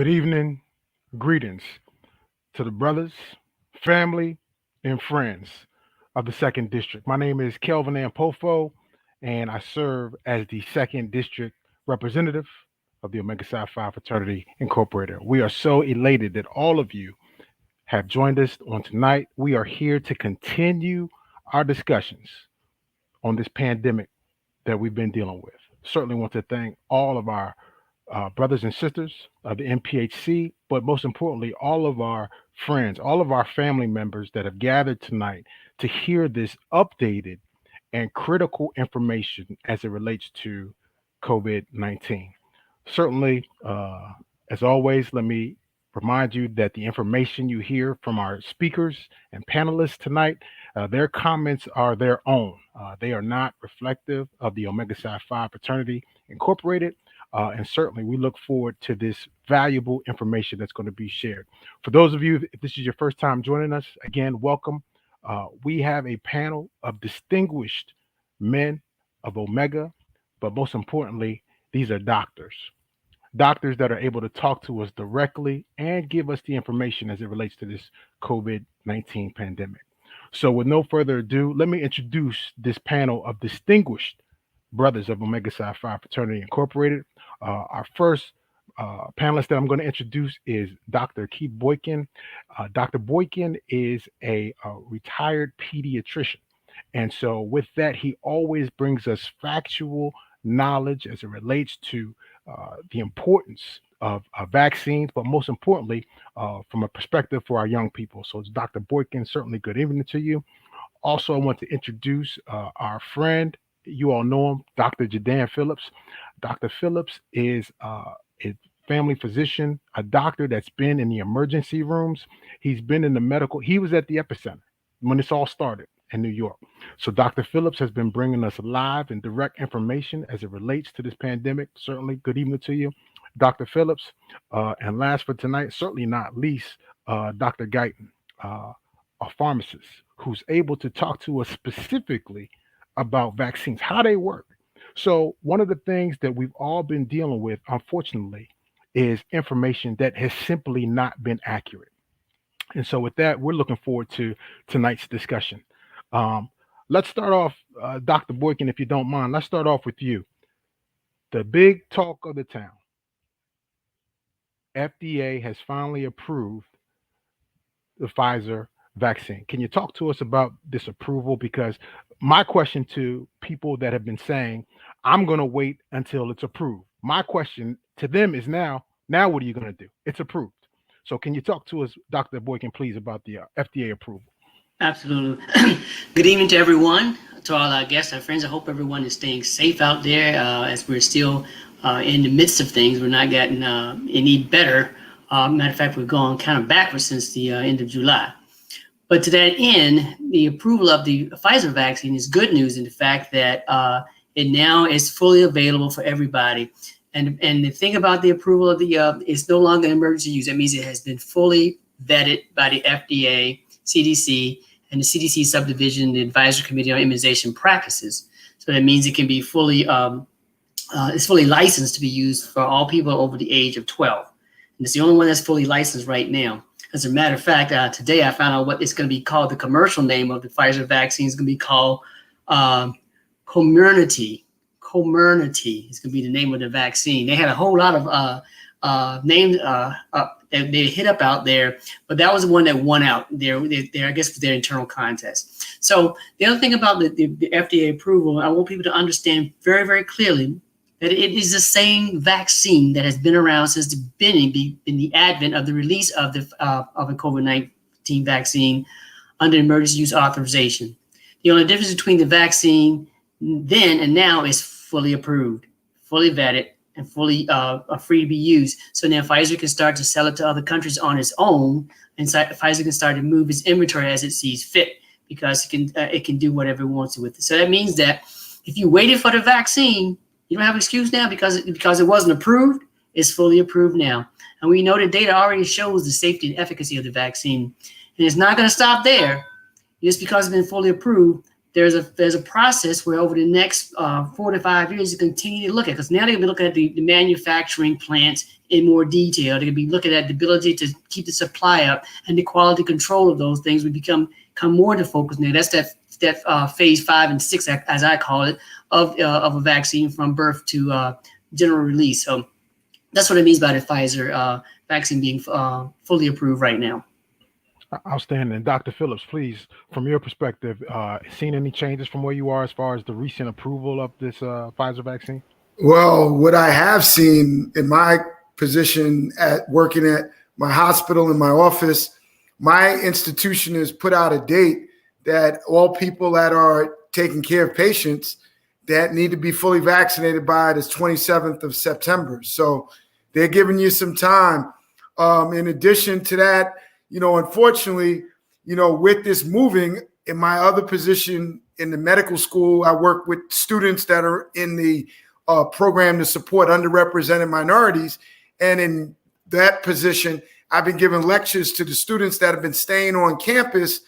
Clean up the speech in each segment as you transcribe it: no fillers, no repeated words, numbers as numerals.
Good evening, greetings to the brothers, family, and friends of the Second District. My name is Kelvin Ampofo, and I serve as the Second District representative of the Omega Psi Phi Fraternity Incorporated. We are so elated that all of you have joined us on tonight. We are here to continue our discussions on this pandemic that we've been dealing with. Certainly want to thank all of our brothers and sisters of the MPHC, but most importantly, all of our friends, all of our family members that have gathered tonight to hear this updated and critical information as it relates to COVID-19. Certainly, as always, let me remind you that the information you hear from our speakers and panelists tonight, their comments are their own. They are not reflective of the Omega Psi Phi Fraternity Incorporated. And certainly we look forward to this valuable information that's going to be shared. For those of you, if this is your first time joining us, again, welcome. We have a panel of distinguished men of Omega, but most importantly, these are doctors that are able to talk to us directly and give us the information as it relates to this COVID-19 pandemic. So with no further ado, let me introduce this panel of distinguished brothers of Omega Psi Phi Fraternity Incorporated. Our first panelist that I'm going to introduce is Dr. Keith Boykin. Dr. Boykin is a retired pediatrician. And so with that, he always brings us factual knowledge as it relates to the importance of vaccines, but most importantly, from a perspective for our young people. So it's Dr. Boykin. Certainly good evening to you. Also, I want to introduce our friend. You all know him, Dr. Jedan Phillips. Dr. Phillips is a family physician, a doctor that's been in the emergency rooms. He's been in the medical. He was at the epicenter when this all started in New York. So Dr. Phillips has been bringing us live and direct information as it relates to this pandemic. Certainly, good evening to you, Dr. Phillips. And last for tonight, certainly not least, Dr. Guyton, a pharmacist who's able to talk to us specifically about vaccines, how they work. So one of the things that we've all been dealing with, unfortunately, is information that has simply not been accurate. And so with that, we're looking forward to tonight's discussion. Let's start off, Dr. Boykin, if you don't mind. Let's start off with you. The big talk of the town. FDA has finally approved the Pfizer vaccine. Can you talk to us about this approval? Because my question to people that have been saying, I'm going to wait until it's approved. My question to them is now what are you going to do? It's approved. So can you talk to us, Dr. Boykin, please, about the FDA approval? Absolutely. Good evening to everyone, to all our guests, our friends. I hope everyone is staying safe out there as we're still in the midst of things. We're not getting any better. Matter of fact, we've gone kind of backwards since the end of July. But to that end, the approval of the Pfizer vaccine is good news in the fact that it now is fully available for everybody. And the thing about the approval of the it's no longer emergency use. That means it has been fully vetted by the FDA, CDC, and the CDC subdivision, the Advisory Committee on Immunization Practices. So that means it can be fully it's fully licensed to be used for all people over the age of 12. And it's the only one that's fully licensed right now. As a matter of fact, today I found out what it's going to be called. The commercial name of the Pfizer vaccine is going to be called Comirnaty. Comirnaty is going to be the name of the vaccine. They had a whole lot of names they hit up out there, but that was the one that won out there, I guess, for their internal contest. So the other thing about the FDA approval, I want people to understand very, very clearly that it is the same vaccine that has been around since the beginning, in the advent of the release of a COVID-19 vaccine under emergency use authorization. The only difference between the vaccine then and now is fully approved, fully vetted, and fully free to be used. So now Pfizer can start to sell it to other countries on its own, and Pfizer can start to move its inventory as it sees fit, because it can do whatever it wants with it. So that means that if you waited for the vaccine, you don't have an excuse now because it wasn't approved. It's fully approved now. And we know the data already shows the safety and efficacy of the vaccine. And it's not going to stop there. Just because it's been fully approved there's a process where over the next 4 to 5 years, you continue to look at, because now they're going to be looking at the manufacturing plants in more detail. They're going to be looking at the ability to keep the supply up, and the quality control of those things would come more into focus now. That's that phase 5 and 6, as I call it, of a vaccine from birth to general release. So that's what it means by the Pfizer vaccine being fully approved right now. Outstanding. Dr. Phillips, please, from your perspective, seen any changes from where you are as far as the recent approval of this Pfizer vaccine? Well, what I have seen in my position at working at my hospital, in my office, my institution has put out a date that all people that are taking care of patients that need to be fully vaccinated by the 27th of September. So they're giving you some time. In addition to that, unfortunately, with this moving, in my other position in the medical school, I work with students that are in the program to support underrepresented minorities. And in that position, I've been giving lectures to the students that have been staying on campus,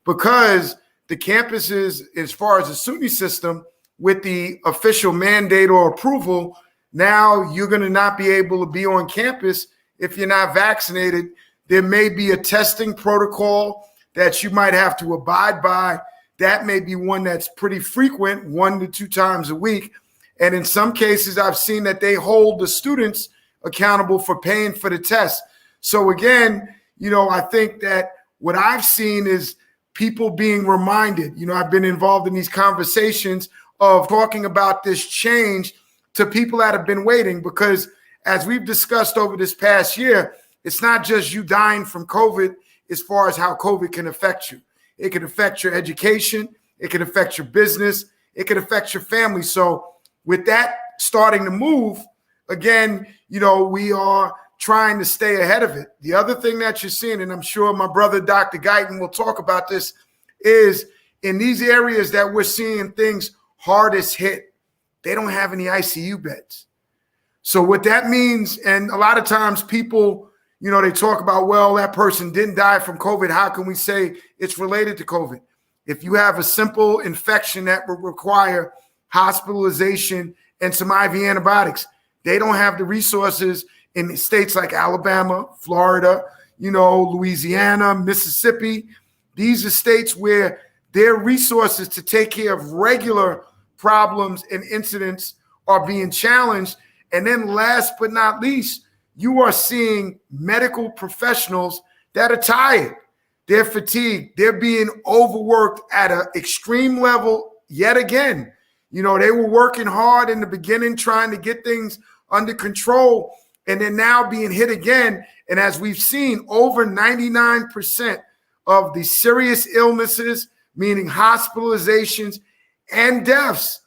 because the campuses, as far as the SUNY system, with the official mandate or approval, now you're going to not be able to be on campus if you're not vaccinated. There may be a testing protocol that you might have to abide by. That may be one that's pretty frequent, 1 to 2 times a week. And in some cases, I've seen that they hold the students accountable for paying for the test. So again, I think that what I've seen is people being reminded. I've been involved in these conversations of talking about this change to people that have been waiting, because as we've discussed over this past year, it's not just you dying from COVID as far as how COVID can affect you. It can affect your education. It can affect your business. It can affect your family. So with that starting to move, again, we are trying to stay ahead of it. The other thing that you're seeing, and I'm sure my brother, Dr. Guyton, will talk about this, is in these areas that we're seeing things hardest hit, they don't have any ICU beds. So what that means, and a lot of times people, they talk about, well, that person didn't die from COVID. How can we say it's related to COVID? If you have a simple infection that would require hospitalization and some IV antibiotics, they don't have the resources in states like Alabama, Florida, Louisiana, Mississippi. These are states where their resources to take care of regular problems and incidents are being challenged. And then last but not least, you are seeing medical professionals that are tired. They're fatigued. They're being overworked at an extreme level yet again. They were working hard in the beginning, trying to get things under control, and they're now being hit again. And as we've seen, over 99% of the serious illnesses, meaning hospitalizations and deaths,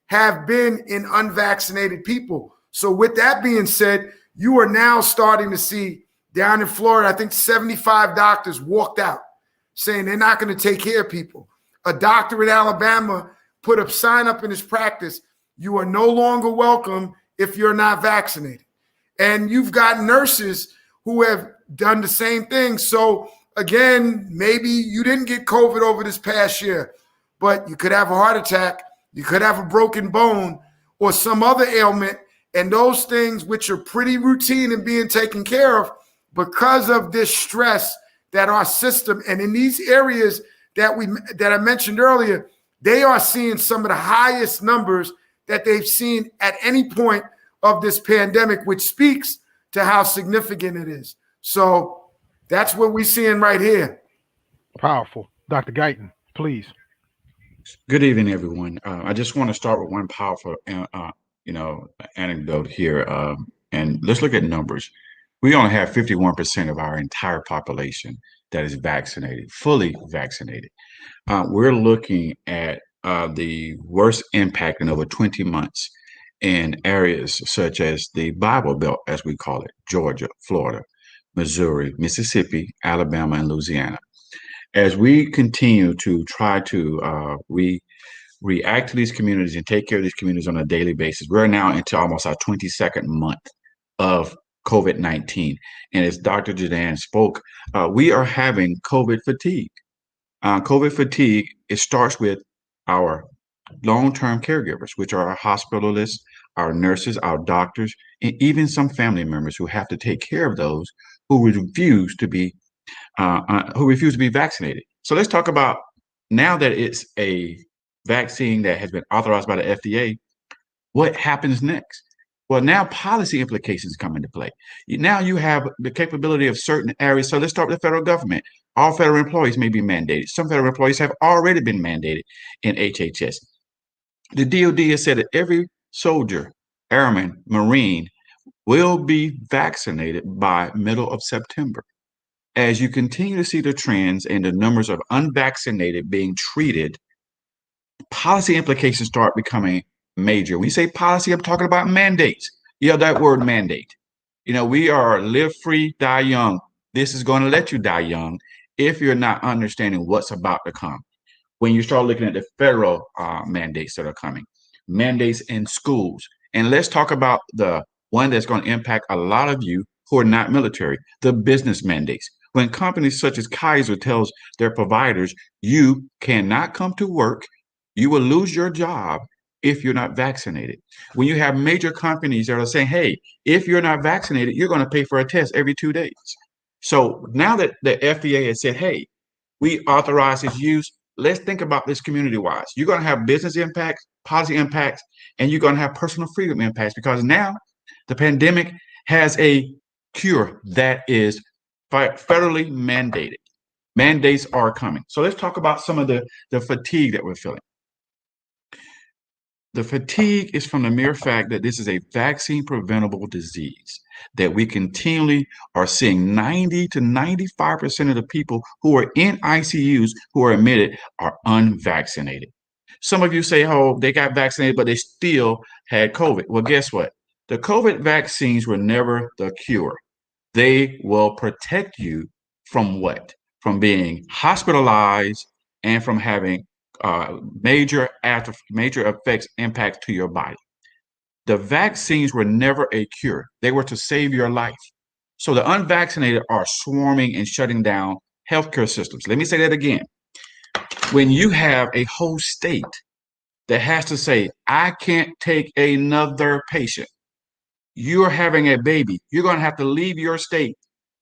have been in unvaccinated people. So with that being said, you are now starting to see down in Florida, I think 75 doctors walked out saying they're not going to take care of people. A doctor in Alabama put a sign up in his practice: you are no longer welcome if you're not vaccinated. And you've got nurses who have done the same thing. So again, maybe you didn't get COVID over this past year, but you could have a heart attack, you could have a broken bone, or some other ailment. And those things, which are pretty routine and being taken care of, because of this stress that our system, and in these areas that I mentioned earlier, they are seeing some of the highest numbers that they've seen at any point of this pandemic, which speaks to how significant it is. So that's what we're seeing right here. Powerful. Dr. Guyton, please. Good evening, everyone. I just want to start with one powerful anecdote here. And let's look at numbers. We only have 51% of our entire population that is vaccinated, fully vaccinated. We're looking at the worst impact in over 20 months in areas such as the Bible Belt, as we call it: Georgia, Florida, Missouri, Mississippi, Alabama, and Louisiana. As we continue to try to react to these communities and take care of these communities on a daily basis, we're now into almost our 22nd month of COVID-19. And as Dr. Jedan spoke, we are having COVID fatigue. COVID fatigue, it starts with our long-term caregivers, which are our hospitalists, our nurses, our doctors, and even some family members who have to take care of those who refuse to be vaccinated. So let's talk about, now that it's a vaccine that has been authorized by the FDA, what happens next? Well, now policy implications come into play. Now you have the capability of certain areas. So let's start with the federal government. All federal employees may be mandated. Some federal employees have already been mandated in HHS. The DOD has said that every soldier, airman, Marine will be vaccinated by middle of September. As you continue to see the trends and the numbers of unvaccinated being treated, policy implications start becoming major. When you say policy, I'm talking about mandates. Yeah, that word mandate. We are live free, die young. This is going to let you die young if you're not understanding what's about to come. When you start looking at the federal mandates that are coming, mandates in schools. And let's talk about the one that's going to impact a lot of you who are not military, the business mandates. When companies such as Kaiser tells their providers, you cannot come to work, you will lose your job if you're not vaccinated. When you have major companies that are saying, hey, if you're not vaccinated, you're going to pay for a test every 2 days. So now that the FDA has said, hey, we authorize its use, let's think about this community-wise. You're going to have business impacts, policy impacts, and you're going to have personal freedom impacts, because now the pandemic has a cure that is federally mandated. Mandates are coming. So let's talk about some of the fatigue that we're feeling. The fatigue is from the mere fact that this is a vaccine preventable disease, that we continually are seeing 90 to 95% of the people who are in ICUs who are admitted are unvaccinated. Some of you say, oh, they got vaccinated, but they still had COVID. Well, guess what? The COVID vaccines were never the cure. They will protect you from what? From being hospitalized and from having major effects, impacts to your body. The vaccines were never a cure. They were to save your life. So the unvaccinated are swarming and shutting down healthcare systems. Let me say that again. When you have a whole state that has to say, I can't take another patient, you're having a baby, you're going to have to leave your state,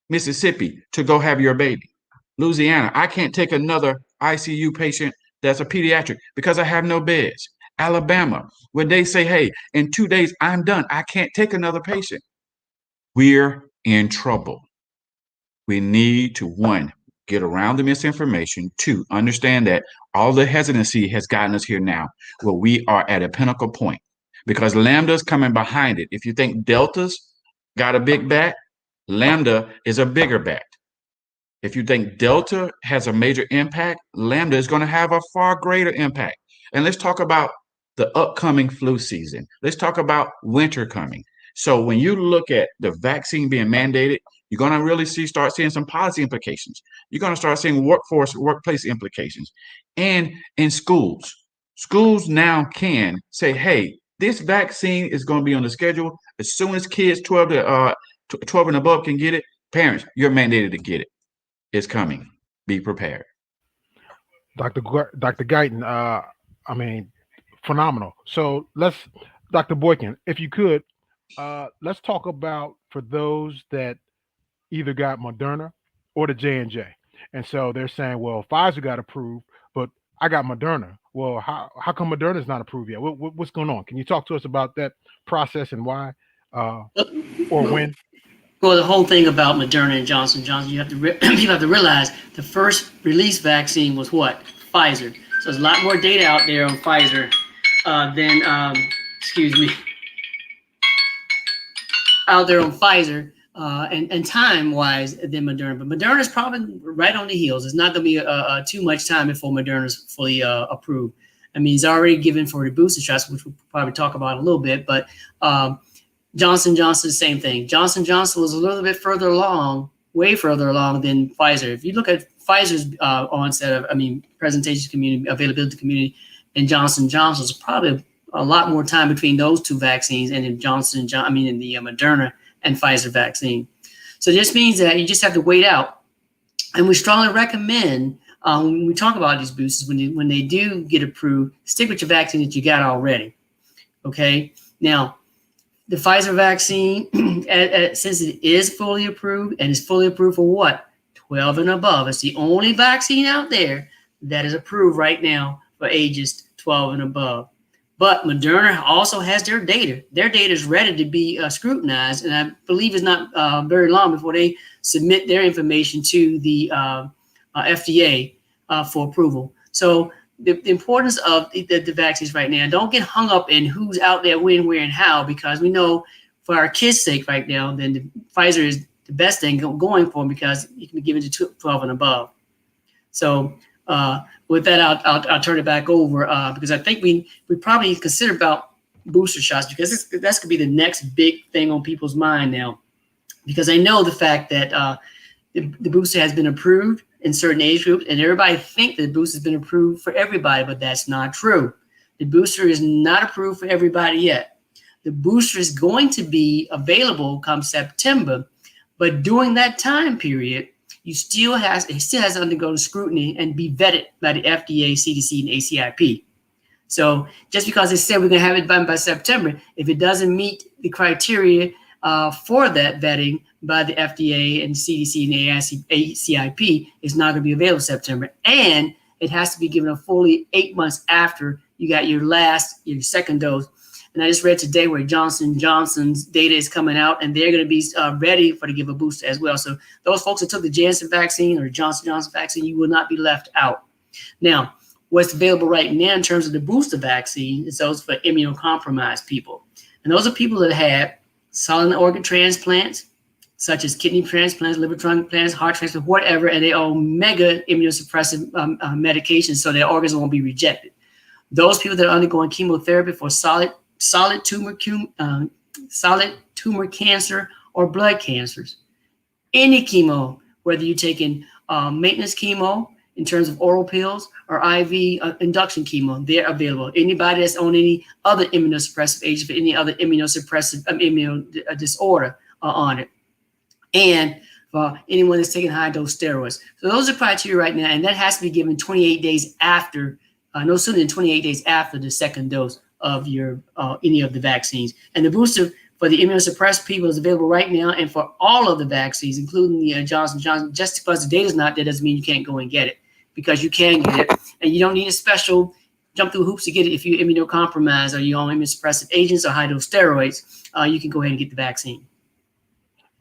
Mississippi, to go have your baby. Louisiana, I can't take another ICU patient that's a pediatric because I have no beds. Alabama, when they say, hey, in 2 days, I'm done, I can't take another patient, we're in trouble. We need to, one, get around the misinformation. Two, understand that all the hesitancy has gotten us here now, where we are at a pinnacle point, because Lambda's coming behind it. If you think Delta's got a big bat, Lambda is a bigger bat. If you think Delta has a major impact, Lambda is going to have a far greater impact. And let's talk about the upcoming flu season. Let's talk about winter coming. So when you look at the vaccine being mandated, you're going to really start seeing some policy implications. You're going to start seeing workplace implications. And in schools now can say, hey, this vaccine is going to be on the schedule. As soon as kids 12 and above can get it, parents, you're mandated to get it. It's coming. Be prepared. Dr. Guyton, phenomenal. So Dr. Boykin, if you could, let's talk about, for those that either got Moderna or the J&J. And so they're saying, well, Pfizer got approved, but I got Moderna. Well, how come Moderna is not approved yet? What's going on? Can you talk to us about that process and why or when? Well, the whole thing about Moderna and Johnson & Johnson, people have to realize the first release vaccine was what? Pfizer. So there's a lot more data out there on Pfizer and time-wise than Moderna. But Moderna is probably right on the heels. It's not going to be too much time before Moderna is fully approved. I mean, it's already given for the booster shots, which we'll probably talk about in a little bit. But Johnson & Johnson, same thing. Johnson & Johnson was a little bit further along, way further along than Pfizer. If you look at Pfizer's presentation community, availability community, and Johnson & Johnson's, probably a lot more time between those two vaccines and in the Moderna and Pfizer vaccine. So this means that you just have to wait out. And we strongly recommend when we talk about these boosters, when they do get approved, stick with your vaccine that you got already. Okay. Now, the Pfizer vaccine, since it is fully approved, and it's fully approved for what? 12 and above. It's the only vaccine out there that is approved right now for ages 12 and above. But Moderna also has their data. Their data is ready to be scrutinized, and I believe it's not very long before they submit their information to the FDA for approval. So the importance of the vaccines right now, don't get hung up in who's out there, when, where, and how, because we know for our kids' sake right now, then the Pfizer is the best thing going for them because it can be given to 12 and above. So with that, I'll turn it back over because I think we probably consider about booster shots because that's going to be the next big thing on people's mind now, because I know the fact that the booster has been approved in certain age groups, and everybody think the booster has been approved for everybody, but that's not true. The booster is not approved for everybody yet. The booster is going to be available come September, but during that time period, it still has to undergo the scrutiny and be vetted by the FDA, CDC, and ACIP. So just because they said we're going to have it done by September, if it doesn't meet the criteria for that vetting by the FDA and CDC and ACIP, it's not going to be available in September. And it has to be given a fully 8 months after you got your second dose. And I just read today where Johnson & Johnson's data is coming out, and they're going to be ready to give a booster as well. So those folks that took the Janssen vaccine or Johnson & Johnson vaccine, you will not be left out. Now, what's available right now in terms of the booster vaccine is those for immunocompromised people. And those are people that have solid organ transplants, such as kidney transplants, liver transplants, heart transplants, whatever, and they are mega immunosuppressive medications, so their organs won't be rejected. Those people that are undergoing chemotherapy for solid tumor cancer or blood cancers, any chemo, whether you're taking maintenance chemo in terms of oral pills or IV induction chemo, they're available. Anybody that's on any other immunosuppressive agent for any other immunosuppressive immune disorder are on it. And for anyone that's taking high dose steroids. So those are criteria right now, and that has to be given 28 days after, no sooner than 28 days after the second dose of your any of the vaccines. And the booster for the immunosuppressed people is available right now, and for all of the vaccines, including the Johnson & Johnson. Just because the data is not there doesn't mean you can't go and get it, because you can get it, and you don't need a special jump through hoops to get it. If you're immunocompromised or you're on immunosuppressive agents or high dose steroids, you can go ahead and get the vaccine.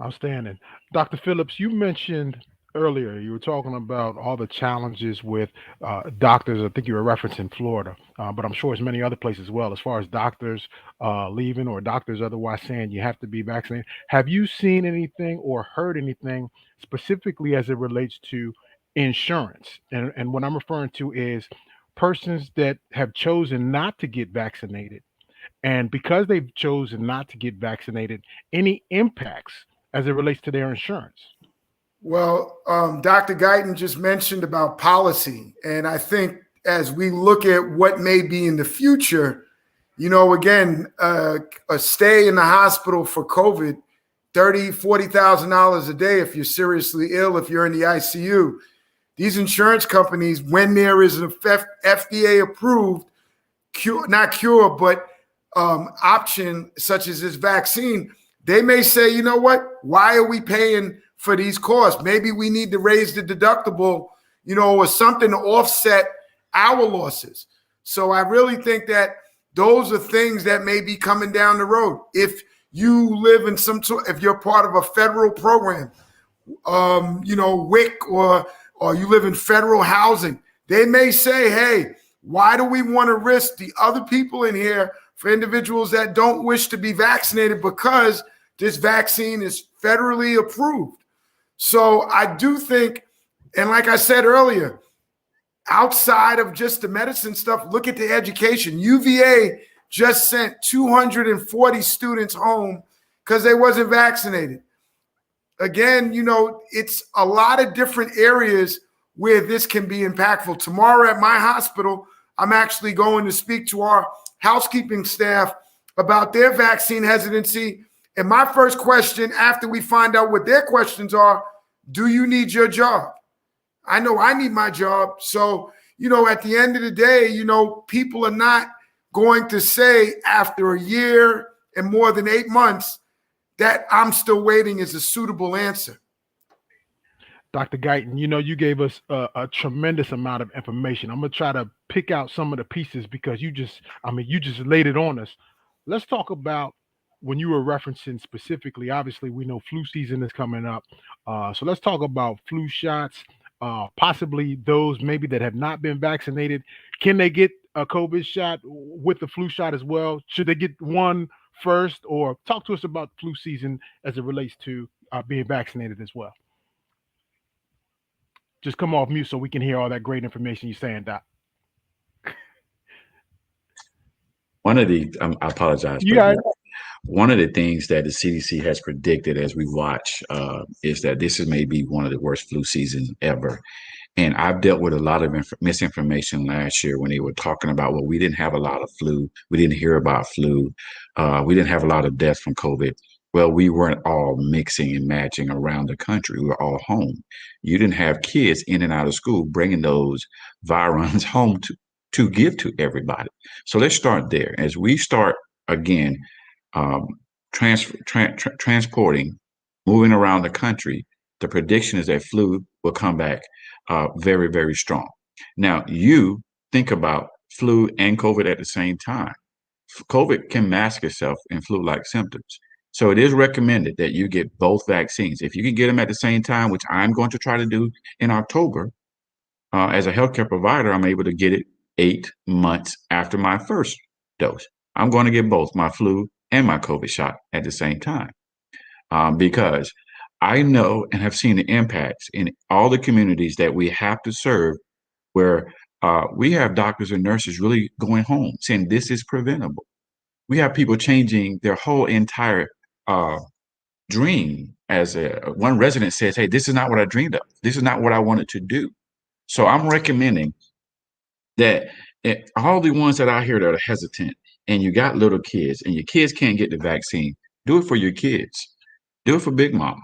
Outstanding. Dr. Phillips, you mentioned earlier, you were talking about all the challenges with doctors. I think you were referencing Florida, but I'm sure it's many other places as well, as far as doctors leaving or doctors otherwise saying you have to be vaccinated. Have you seen anything or heard anything specifically as it relates to insurance? And what I'm referring to is persons that have chosen not to get vaccinated. And because they've chosen not to get vaccinated, any impacts as it relates to their insurance? Well, Dr. Guyton just mentioned about policy. And I think as we look at what may be in the future, again, a stay in the hospital for COVID, $30,000, $40,000 a day if you're seriously ill, if you're in the ICU. These insurance companies, when there is an FDA approved option such as this vaccine, they may say, you know what, why are we paying for these costs? Maybe we need to raise the deductible, or something to offset our losses. So I really think that those are things that may be coming down the road. If you live in if you're part of a federal program, WIC, or you live in federal housing, they may say, hey, why do we want to risk the other people in here for individuals that don't wish to be vaccinated because this vaccine is federally approved? So I do think, and like I said earlier, outside of just the medicine stuff, look at the education. UVA just sent 240 students home because they wasn't vaccinated. Again, it's a lot of different areas where this can be impactful. Tomorrow at my hospital, I'm actually going to speak to our housekeeping staff about their vaccine hesitancy. And my first question after we find out what their questions are, do you need your job? I know I need my job. So, at the end of the day, people are not going to say after a year and more than 8 months that I'm still waiting is a suitable answer. Dr. Guyton, you gave us a tremendous amount of information. I'm going to try to pick out some of the pieces because you just laid it on us. Let's talk about when you were referencing specifically, obviously we know flu season is coming up. So let's talk about flu shots, possibly those maybe that have not been vaccinated. Can they get a COVID shot with the flu shot as well? Should they get one first, or talk to us about flu season as it relates to being vaccinated as well? Just come off mute so we can hear all that great information you're saying, Doc. One of the, I apologize. One of the things that the CDC has predicted as we watch is that this is maybe one of the worst flu seasons ever. And I've dealt with a lot of misinformation last year when they were talking about, well, we didn't have a lot of flu. We didn't hear about flu. We didn't have a lot of deaths from COVID. Well, we weren't all mixing and matching around the country. We were all home. You didn't have kids in and out of school bringing those virons home to give to everybody. So let's start there. As we start again, transporting, moving around the country, the prediction is that flu will come back very, very strong. Now, you think about flu and COVID at the same time. COVID can mask itself in flu-like symptoms. So it is recommended that you get both vaccines. If you can get them at the same time, which I'm going to try to do in October, as a healthcare provider, I'm able to get it 8 months after my first dose. I'm going to get both my flu and my COVID shot at the same time because I know and have seen the impacts in all the communities that we have to serve where we have doctors and nurses really going home saying this is preventable. We have people changing their whole entire dream. As one resident says, hey, this is not what I dreamed of. This is not what I wanted to do. So I'm recommending that all the ones that I hear that are hesitant and you got little kids and your kids can't get the vaccine, do it for your kids. Do it for Big Mama.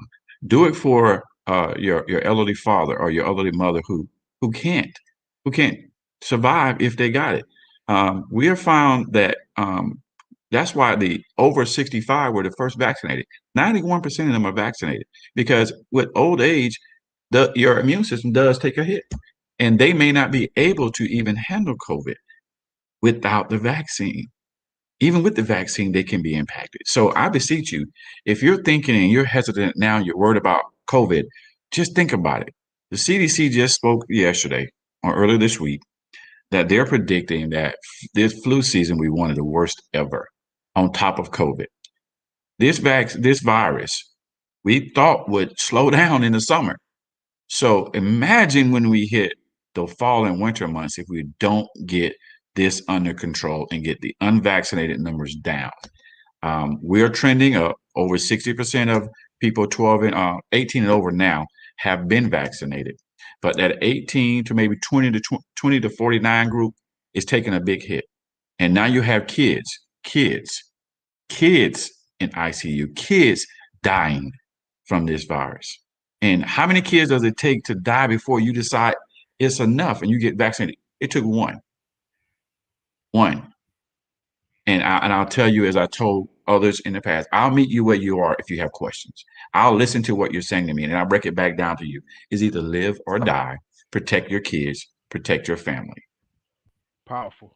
Do it for your elderly father or your elderly mother who can't survive if they got it. We have found that that's why the over 65 were the first vaccinated. 91% of them are vaccinated because with old age, your immune system does take a hit. And they may not be able to even handle COVID without the vaccine. Even with the vaccine, they can be impacted. So I beseech you, if you're thinking and you're hesitant now, you're worried about COVID, just think about it. The CDC just spoke yesterday or earlier this week that they're predicting that this flu season will be one of the worst ever on top of COVID. This virus, we thought would slow down in the summer. So imagine when we hit the fall and winter months, if we don't get this under control and get the unvaccinated numbers down. We're trending up. Over 60% of people 18 and over now have been vaccinated. But that 18 to maybe 20 to 49 group is taking a big hit. And now you have kids in ICU, kids dying from this virus. And how many kids does it take to die before you decide it's enough and you get vaccinated? It took one. And I'll tell you, as I told others in the past, I'll meet you where you are if you have questions. I'll listen to what you're saying to me, and I'll break it back down to you. Is either live or die. Protect your kids. Protect your family. Powerful.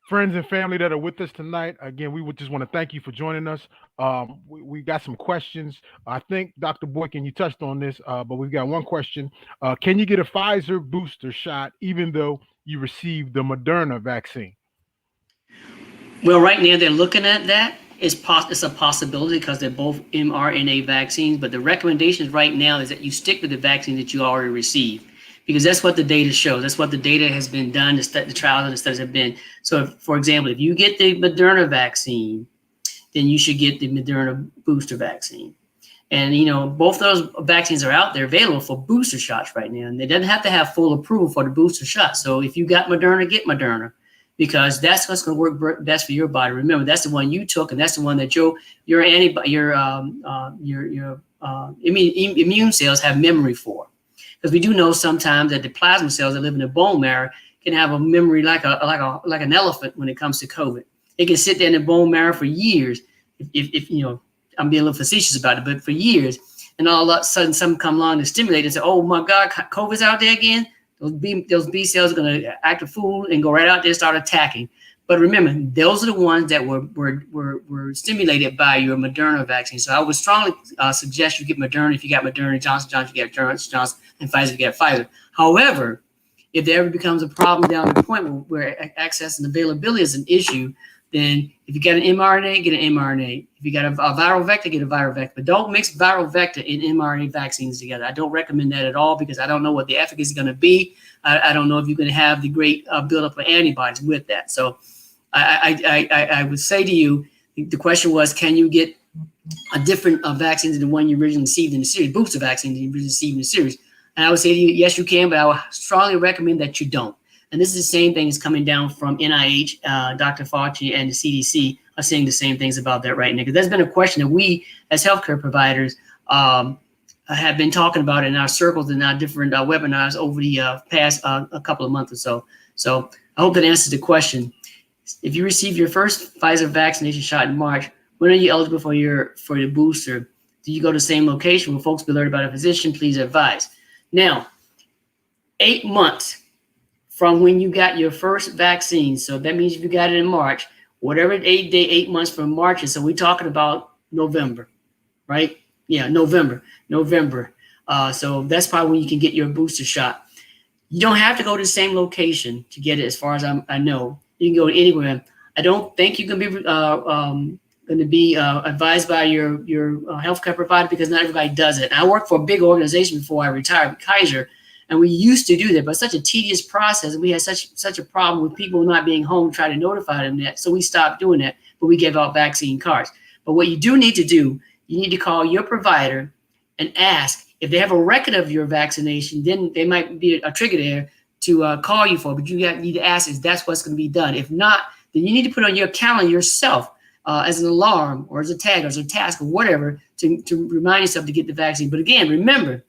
Friends and family that are with us tonight, again, we would just want to thank you for joining us. We got some questions. I think, Dr. Boykin, you touched on this, but we've got one question. Can you get a Pfizer booster shot even though you received the Moderna vaccine? Well, right now they're looking at that. It's a possibility because they're both mRNA vaccines, but the recommendations right now is that you stick with the vaccine that you already received, because that's what the data shows. That's what the data has been done. The trials and the studies have been. So, for example, if you get the Moderna vaccine, then you should get the Moderna booster vaccine. And, both those vaccines are out there available for booster shots right now. And they doesn't have to have full approval for the booster shot. So if you got Moderna, get Moderna, because that's what's going to work best for your body. Remember, that's the one you took, and that's the one that your immune cells have memory for. because we do know sometimes that the plasma cells that live in the bone marrow can have a memory like an elephant when it comes to COVID. It can sit there in the bone marrow for years. If you know, I'm being a little facetious about it, but for years, and all of a sudden something come along to stimulate and say, "Oh my God, COVID's out there again." Those B cells are going to act a fool and go right out there and start attacking. But remember, those are the ones that were stimulated by your Moderna vaccine. So I would strongly suggest you get Moderna if you got Moderna, Johnson & Johnson, you get Johnson, and Pfizer if you get Pfizer. However, if there ever becomes a problem down the point where access and availability is an issue, then if you got an mRNA, get an mRNA. If you got a viral vector, get a viral vector. But don't mix viral vector and mRNA vaccines together. I don't recommend that at all because I don't know what the efficacy is going to be. I don't know if you're going to have the great buildup of antibodies with that. So I would say to you, the question was, can you get a different vaccine than the one you originally received in the series, booster vaccine that you originally received in the series? And I would say to you, yes, you can, but I would strongly recommend that you don't. And this is the same thing that's coming down from NIH, Dr. Fauci, and the CDC are saying the same things about that right now. Because that's been a question that we, as healthcare providers, have been talking about in our circles and our different webinars over the past a couple of months or so. So I hope that answers the question. If you receive your first Pfizer vaccination shot in March, when are you eligible for your booster? Do you go to the same location? Will folks be alerted by a physician? Please advise. Now, 8 months from when you got your first vaccine. So that means if you got it in March, whatever 8 months from March is. So we're talking about November, right? Yeah, November. So that's probably when you can get your booster shot. You don't have to go to the same location to get it, as far as I know. You can go anywhere. I don't think you can be advised by your healthcare provider because not everybody does it. I worked for a big organization before I retired, Kaiser, and we used to do that, but such a tedious process. And we had such a problem with people not being home, trying to notify them that. So we stopped doing that, but we gave out vaccine cards. But what you do need to do, you need to call your provider and ask if they have a record of your vaccination. Then they might be a trigger there to call you for. But you need to ask if that's what's going to be done. If not, then you need to put on your calendar yourself as an alarm or as a tag or as a task or whatever to remind yourself to get the vaccine. But again, remember,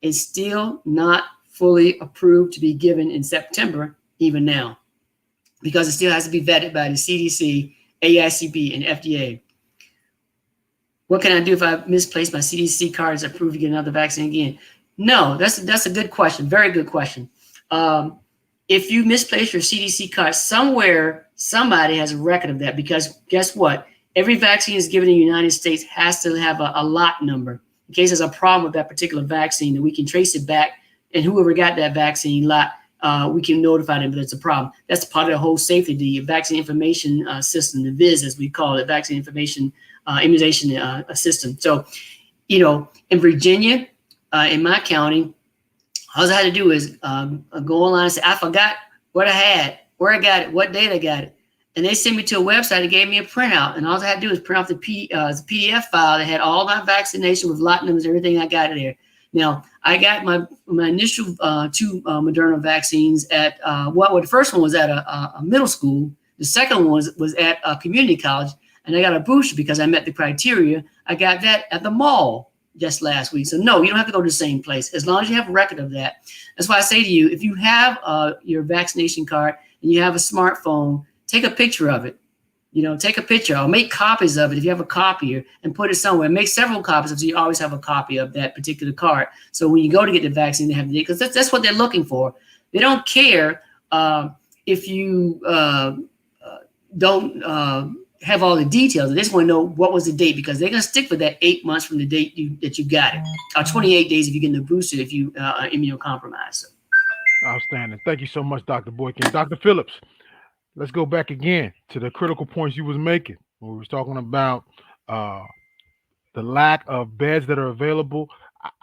it's still not fully approved to be given in September, even now, because it still has to be vetted by the CDC, AICP, and FDA. What can I do if I misplace my CDC card? Is it approved to get another vaccine again? No, that's a good question. Very good question. If you misplace your CDC card somewhere, somebody has a record of that, because guess what? Every vaccine is given in the United States has to have a lot number. In case there's a problem with that particular vaccine, that we can trace it back, and whoever got that vaccine lot, we can notify them that it's a problem. That's part of the whole safety, the vaccine information system, the VIS, as we call it, vaccine information immunization system. So, in Virginia, in my county, all I had to do is go online and say, I forgot what I had, where I got it, what date I got it. And they sent me to a website and gave me a printout. And all I had to do was print off the PDF file that had all my vaccination with lot numbers, everything I got there. Now, I got my initial 2 Moderna vaccines at, the first one was at a middle school. The second one was at a community college. And I got a booster because I met the criteria. I got that at the mall just last week. So no, you don't have to go to the same place as long as you have a record of that. That's why I say to you, if you have your vaccination card and you have a smartphone, take a picture of it. Take a picture or make copies of it if you have a copy, and put it somewhere. Make several copies so you always have a copy of that particular card. So when you go to get the vaccine, they have the, because that's what they're looking for. They don't care if you don't have all the details. They just want to know what was the date, because they're going to stick with that 8 months from the date that you got it, or 28 days if you get the booster if you are immunocompromised. So. Outstanding. Thank you so much, Dr. Boykin. Dr. Phillips, let's go back again to the critical points you was making when we was talking about the lack of beds that are available.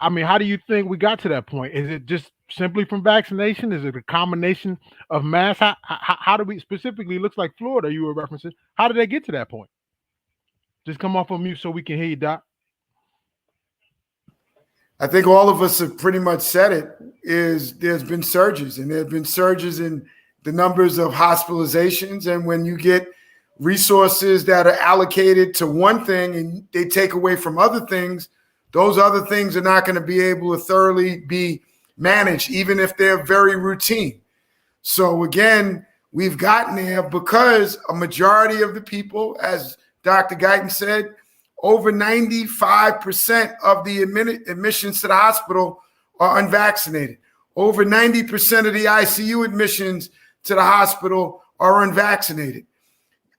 I mean, how do you think we got to that point? Is it just simply from vaccination? Is it a combination of mass? How do we specifically, looks like Florida you were referencing, how did they get to that point? Just come off of mute so we can hear you, Doc. I think all of us have pretty much said it, is there's been surges, and there have been surges in the numbers of hospitalizations. And when you get resources that are allocated to one thing and they take away from other things, those other things are not going to be able to thoroughly be managed, even if they're very routine. So again, we've gotten there because a majority of the people, as Dr. Guyton said, over 95% of the admissions to the hospital are unvaccinated. Over 90% of the ICU admissions to the hospital are unvaccinated.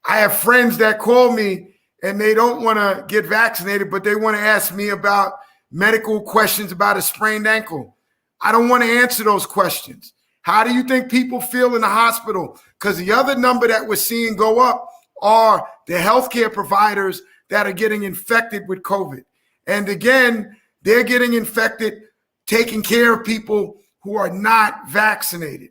I have friends that call me and they don't want to get vaccinated, but they want to ask me about medical questions about a sprained ankle. I don't want to answer those questions. How do you think people feel in the hospital? Because the other number that we're seeing go up are the healthcare providers that are getting infected with COVID. And again, they're getting infected taking care of people who are not vaccinated.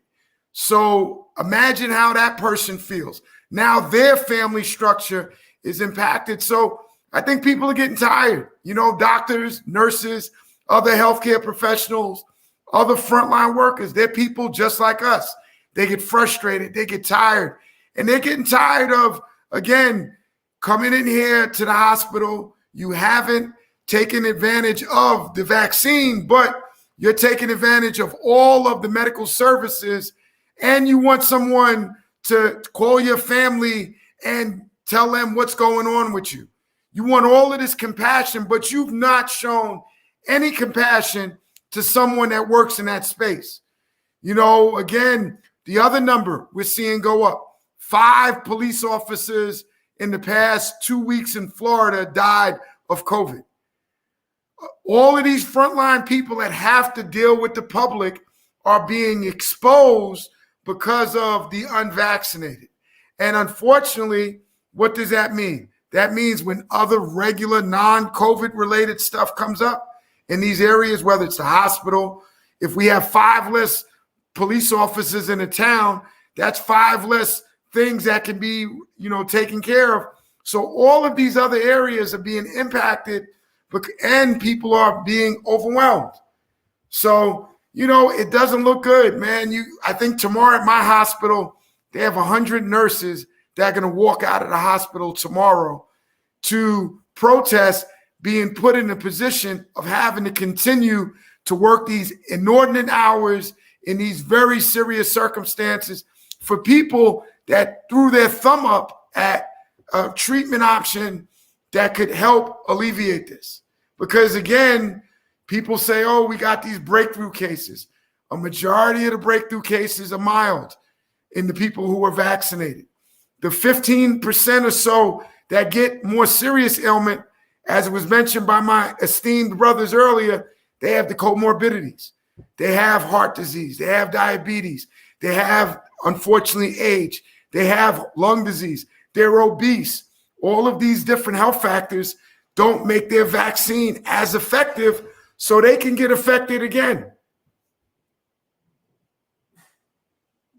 So imagine how that person feels. Now their family structure is impacted. So I think people are getting tired. You know, doctors, nurses, other healthcare professionals, other frontline workers, they're people just like us. They get frustrated, they get tired, and they're getting tired of, again, coming in here to the hospital. You haven't taken advantage of the vaccine, but you're taking advantage of all of the medical services, and you want someone to call your family and tell them what's going on with you. You want all of this compassion, but you've not shown any compassion to someone that works in that space. You know, again, the other number we're seeing go up. 5 police officers in the past 2 weeks in Florida died of COVID. All of these frontline people that have to deal with the public are being exposed because of the unvaccinated. And unfortunately, what does that mean? That means when other regular non-COVID related stuff comes up in these areas, whether it's the hospital, if we have 5 less police officers in a town, that's 5 less things that can be, you know, taken care of. So all of these other areas are being impacted, and people are being overwhelmed. So, you know, it doesn't look good, man. I think tomorrow at my hospital, they have 100 nurses that are going to walk out of the hospital tomorrow to protest being put in a position of having to continue to work these inordinate hours in these very serious circumstances for people that threw their thumb up at a treatment option that could help alleviate this. Because again, people say, oh, we got these breakthrough cases. A majority of the breakthrough cases are mild in the people who are vaccinated. The 15% or so that get more serious ailment, as it was mentioned by my esteemed brothers earlier, they have the comorbidities. They have heart disease. They have diabetes. They have, unfortunately, age. They have lung disease. They're obese. All of these different health factors don't make their vaccine as effective, so they can get affected again.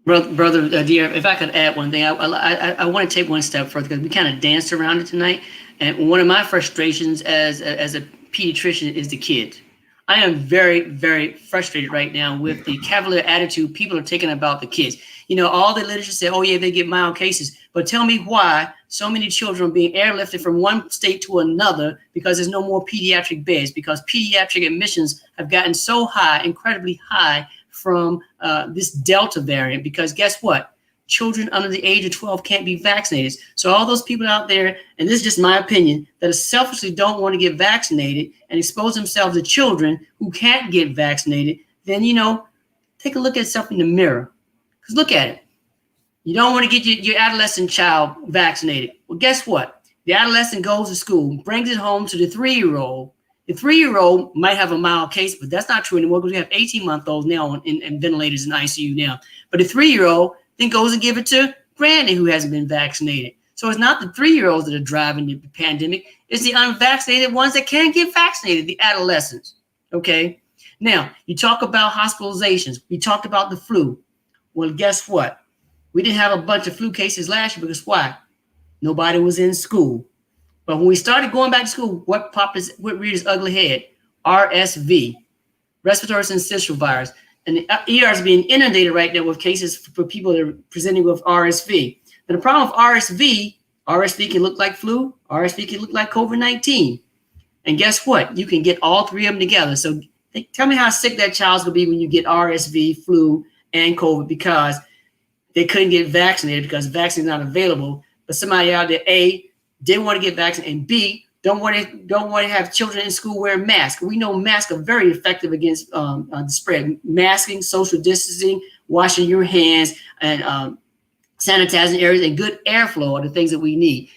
Brother dear, if I could add one thing, I want to take one step further because we kind of danced around it tonight. And one of my frustrations as a pediatrician is the kids. I am very, very frustrated right now with the cavalier attitude people are taking about the kids. You know, all the literature said, oh, yeah, they get mild cases. But tell me why so many children are being airlifted from one state to another because there's no more pediatric beds, because pediatric admissions have gotten so high, incredibly high, from this Delta variant, because guess what? Children under the age of 12 can't be vaccinated. So all those people out there, and this is just my opinion, that selfishly don't want to get vaccinated and expose themselves to children who can't get vaccinated, then, you know, take a look at yourself in the mirror. Because look at it. You don't want to get your adolescent child vaccinated. Well, guess what? The adolescent goes to school, brings it home to the 3-year-old. The 3-year-old might have a mild case, but that's not true anymore because we have 18-month-olds now in ventilators in ICU now. But the 3-year-old then goes and give it to granny who hasn't been vaccinated. So it's not the 3-year-olds that are driving the pandemic. It's the unvaccinated ones that can't get vaccinated, the adolescents. Okay. Now, you talk about hospitalizations. We talked about the flu. Well, guess what? We didn't have a bunch of flu cases last year because why? Nobody was in school. But when we started going back to school, what reared its ugly head? RSV, respiratory syncytial virus. And the ER is being inundated right now with cases for people that are presenting with RSV. And the problem with RSV can look like flu, RSV can look like COVID-19. And guess what? You can get all 3 of them together. So Tell me how sick that child's gonna be when you get RSV, flu, and COVID because they couldn't get vaccinated because the vaccine is not available. But somebody out there, A, didn't want to get vaccinated, and B, don't want to have children in school wearing masks. We know masks are very effective against the spread. Masking, social distancing, washing your hands, and sanitizing areas and good airflow are the things that we need.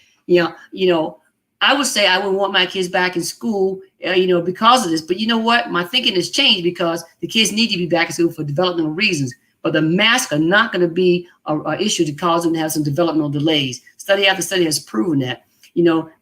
I would say I would want my kids back in school, because of this. But you know what? My thinking has changed because the kids need to be back in school for developmental reasons. But the masks are not going to be an issue to cause them to have some developmental delays. Study after study has proven that.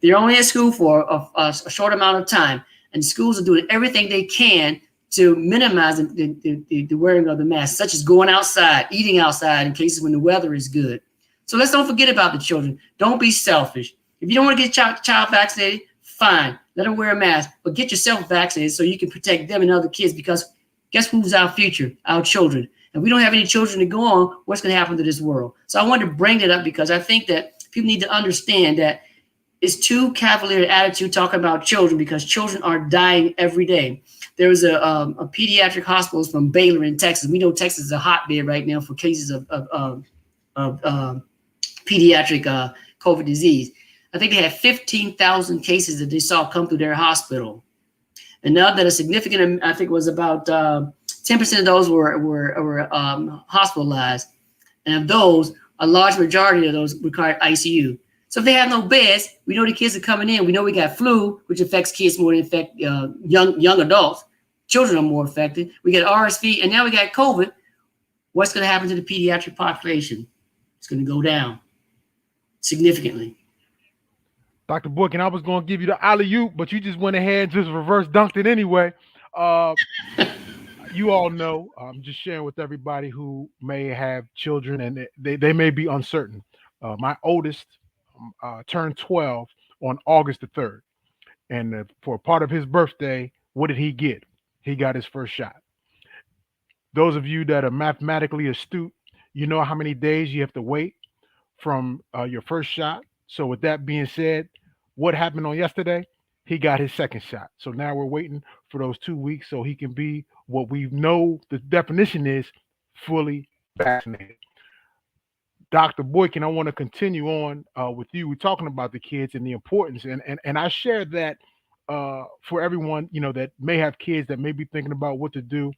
They're only at school for a short amount of time, and schools are doing everything they can to minimize the wearing of the mask, such as going outside, eating outside in cases when the weather is good. So let's don't forget about the children. Don't be selfish. If you don't want to get child vaccinated, fine. Let them wear a mask, but get yourself vaccinated so you can protect them and other kids, because guess who's our future? Our children. And we don't have any children to go on, what's going to happen to this world? So I wanted to bring it up because I think that people need to understand that it's too cavalier attitude talking about children because children are dying every day. There was a pediatric hospital from Baylor in Texas. We know Texas is a hotbed right now for cases of pediatric COVID disease. I think they had 15,000 cases that they saw come through their hospital. And now that a significant, I think it was about 10% of those were hospitalized. And of those, a large majority of those required ICU. So if they have no beds, we know the kids are coming in. We know we got flu, which affects kids more than affect young adults. Children are more affected. We got RSV, and now we got COVID. What's going to happen to the pediatric population? It's going to go down significantly. Dr. Boykin, I was going to give you the alley-oop, but you just went ahead and just reverse dunked it anyway. You all know, I'm just sharing with everybody who may have children and they may be uncertain. My oldest turned 12 on August the 3rd. And for part of his birthday, what did he get? He got his first shot. Those of you that are mathematically astute, you know how many days you have to wait from your first shot. So with that being said, what happened on yesterday? He got his second shot. So now we're waiting for those 2 weeks so he can be what we know the definition is, fully vaccinated. Dr. Boykin, I want to continue on with you. We're talking about the kids and the importance, and I share that for everyone, that may have kids that may be thinking about what to do.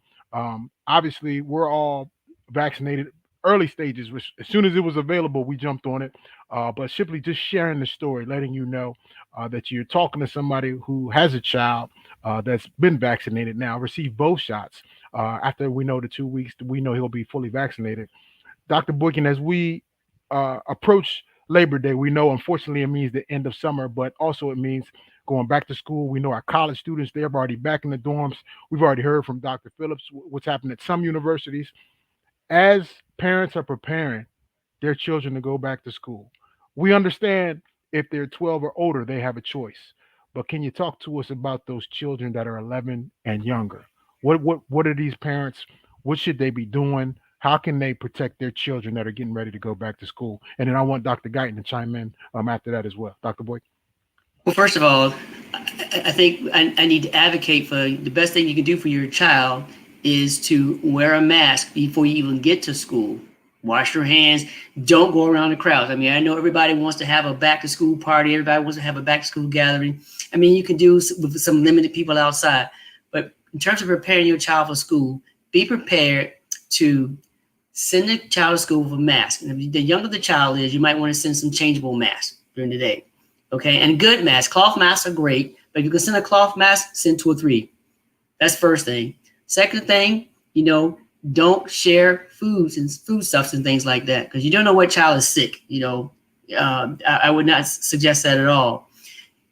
Obviously, we're all vaccinated early stages, which as soon as it was available, we jumped on it. But simply just sharing the story, letting you know that you're talking to somebody who has a child that's been vaccinated now, received both shots. After we know the 2 weeks, we know he'll be fully vaccinated. Dr. Boykin, as we approach Labor Day, we know unfortunately it means the end of summer, but also it means going back to school. We know our college students, they're already back in the dorms. We've already heard from Dr. Phillips what's happened at some universities. As parents are preparing their children to go back to school, we understand if they're 12 or older, they have a choice. But can you talk to us about those children that are 11 and younger? What are these parents? What should they be doing? How can they protect their children that are getting ready to go back to school? And then I want Dr. Guyton to chime in after that as well. Dr. Boykin. Well, first of all, I think I need to advocate for the best thing you can do for your child is to wear a mask before you even get to school. Wash your hands. Don't go around the crowds. I mean, I know everybody wants to have a back to school party. Everybody wants to have a back to school gathering. I mean, you can do with some limited people outside. But in terms of preparing your child for school, be prepared to send the child to school with a mask. And the younger the child is, you might want to send some changeable masks during the day. Okay, and good masks. Cloth masks are great, but if you can send a cloth mask, send 2 or 3. That's first thing. Second thing, don't share foods and foodstuffs and things like that because you don't know what child is sick. I would not suggest that at all.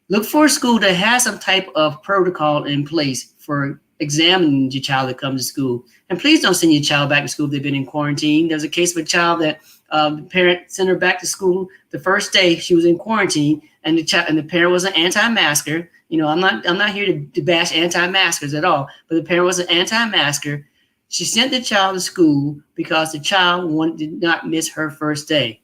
Look for a school that has some type of protocol in place for examining your child that comes to school. And please don't send your child back to school if they've been in quarantine. There's a case of a child that the parent sent her back to school the first day she was in quarantine, and the parent was an anti-masker. I'm not here to bash anti-maskers at all, but the parent was an anti-masker. She sent the child to school because the child did not miss her first day.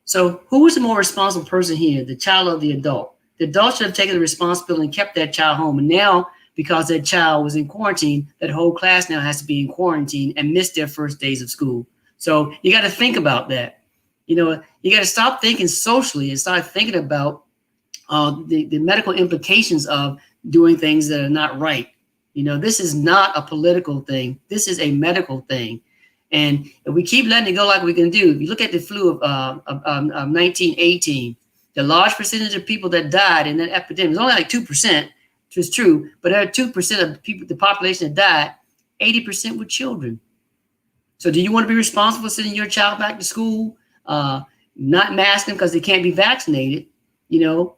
So who was the more responsible person here, the child or the adult? The adult should have taken the responsibility and kept that child home. And now because that child was in quarantine, that whole class now has to be in quarantine and miss their first days of school. So you got to think about that. You know, you got to stop thinking socially and start thinking about the medical implications of doing things that are not right. You know, this is not a political thing. This is a medical thing. And if we keep letting it go like we can do, if you look at the flu of 1918, the large percentage of people that died in that epidemic was only like 2%, which was true, but there are 2% of people, the population that died, 80% were children. So do you want to be responsible for sending your child back to school, not masking because they can't be vaccinated? You know,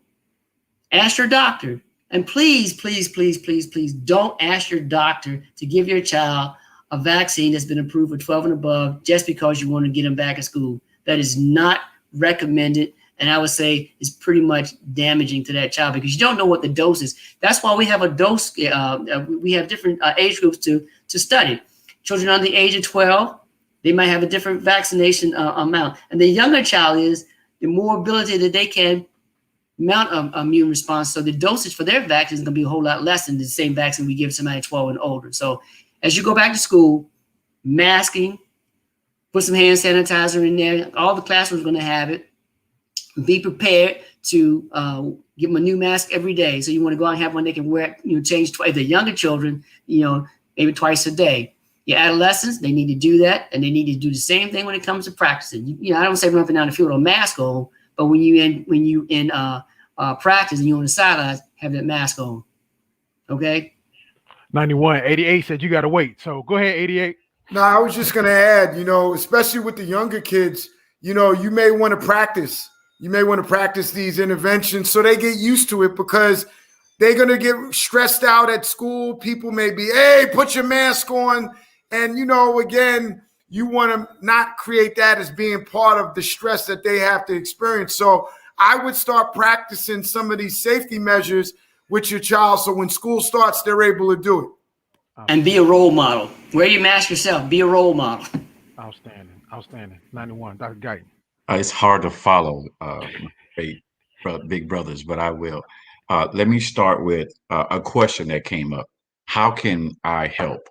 ask your doctor. And please, please, please, please, please don't ask your doctor to give your child a vaccine that's been approved for 12 and above just because you want to get them back in school. That is not recommended. And I would say it's pretty much damaging to that child because you don't know what the dose is. That's why we have a dose. We have different age groups to study. Children under the age of 12, they might have a different vaccination amount. And the younger child is, the more ability that they can mount an immune response. So the dosage for their vaccine is going to be a whole lot less than the same vaccine we give somebody 12 and older. So as you go back to school, masking, put some hand sanitizer in there. All the classrooms are going to have it. Be prepared to give them a new mask every day. So you want to go out and have one they can wear, change twice. The younger children, maybe twice a day. Your adolescents, they need to do that, and they need to do the same thing when it comes to practicing. I don't say run up and down the field with a mask on, but when you in practice and you're on the sidelines, have that mask on. Okay. 91, 88 said you got to wait. So go ahead, 88. No, I was just going to add, especially with the younger kids, you may want to practice. You may want to practice these interventions so they get used to it because they're going to get stressed out at school. People may be, hey, put your mask on. And, again, you want to not create that as being part of the stress that they have to experience. So I would start practicing some of these safety measures with your child so when school starts, they're able to do it. And be a role model. Wear your mask yourself. Be a role model. Outstanding. 91, Dr. Guyton. It's hard to follow big brothers, but I will. Let me start with a question that came up. How can I help?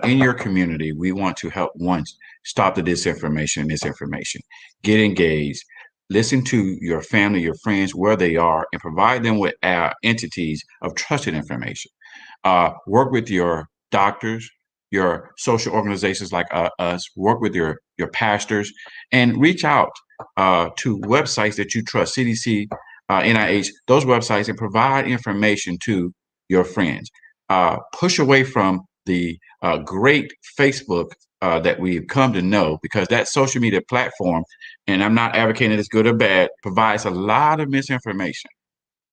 In your community, we want to help, one, stop the disinformation and misinformation. Get engaged. Listen to your family, your friends, where they are, and provide them with entities of trusted information. Work with your doctors, your social organizations like us. Work with your pastors, and reach out to websites that you trust, CDC, NIH, those websites, and provide information to your friends. Push away from the great Facebook that we've come to know, because that social media platform, and I'm not advocating it's good or bad, provides a lot of misinformation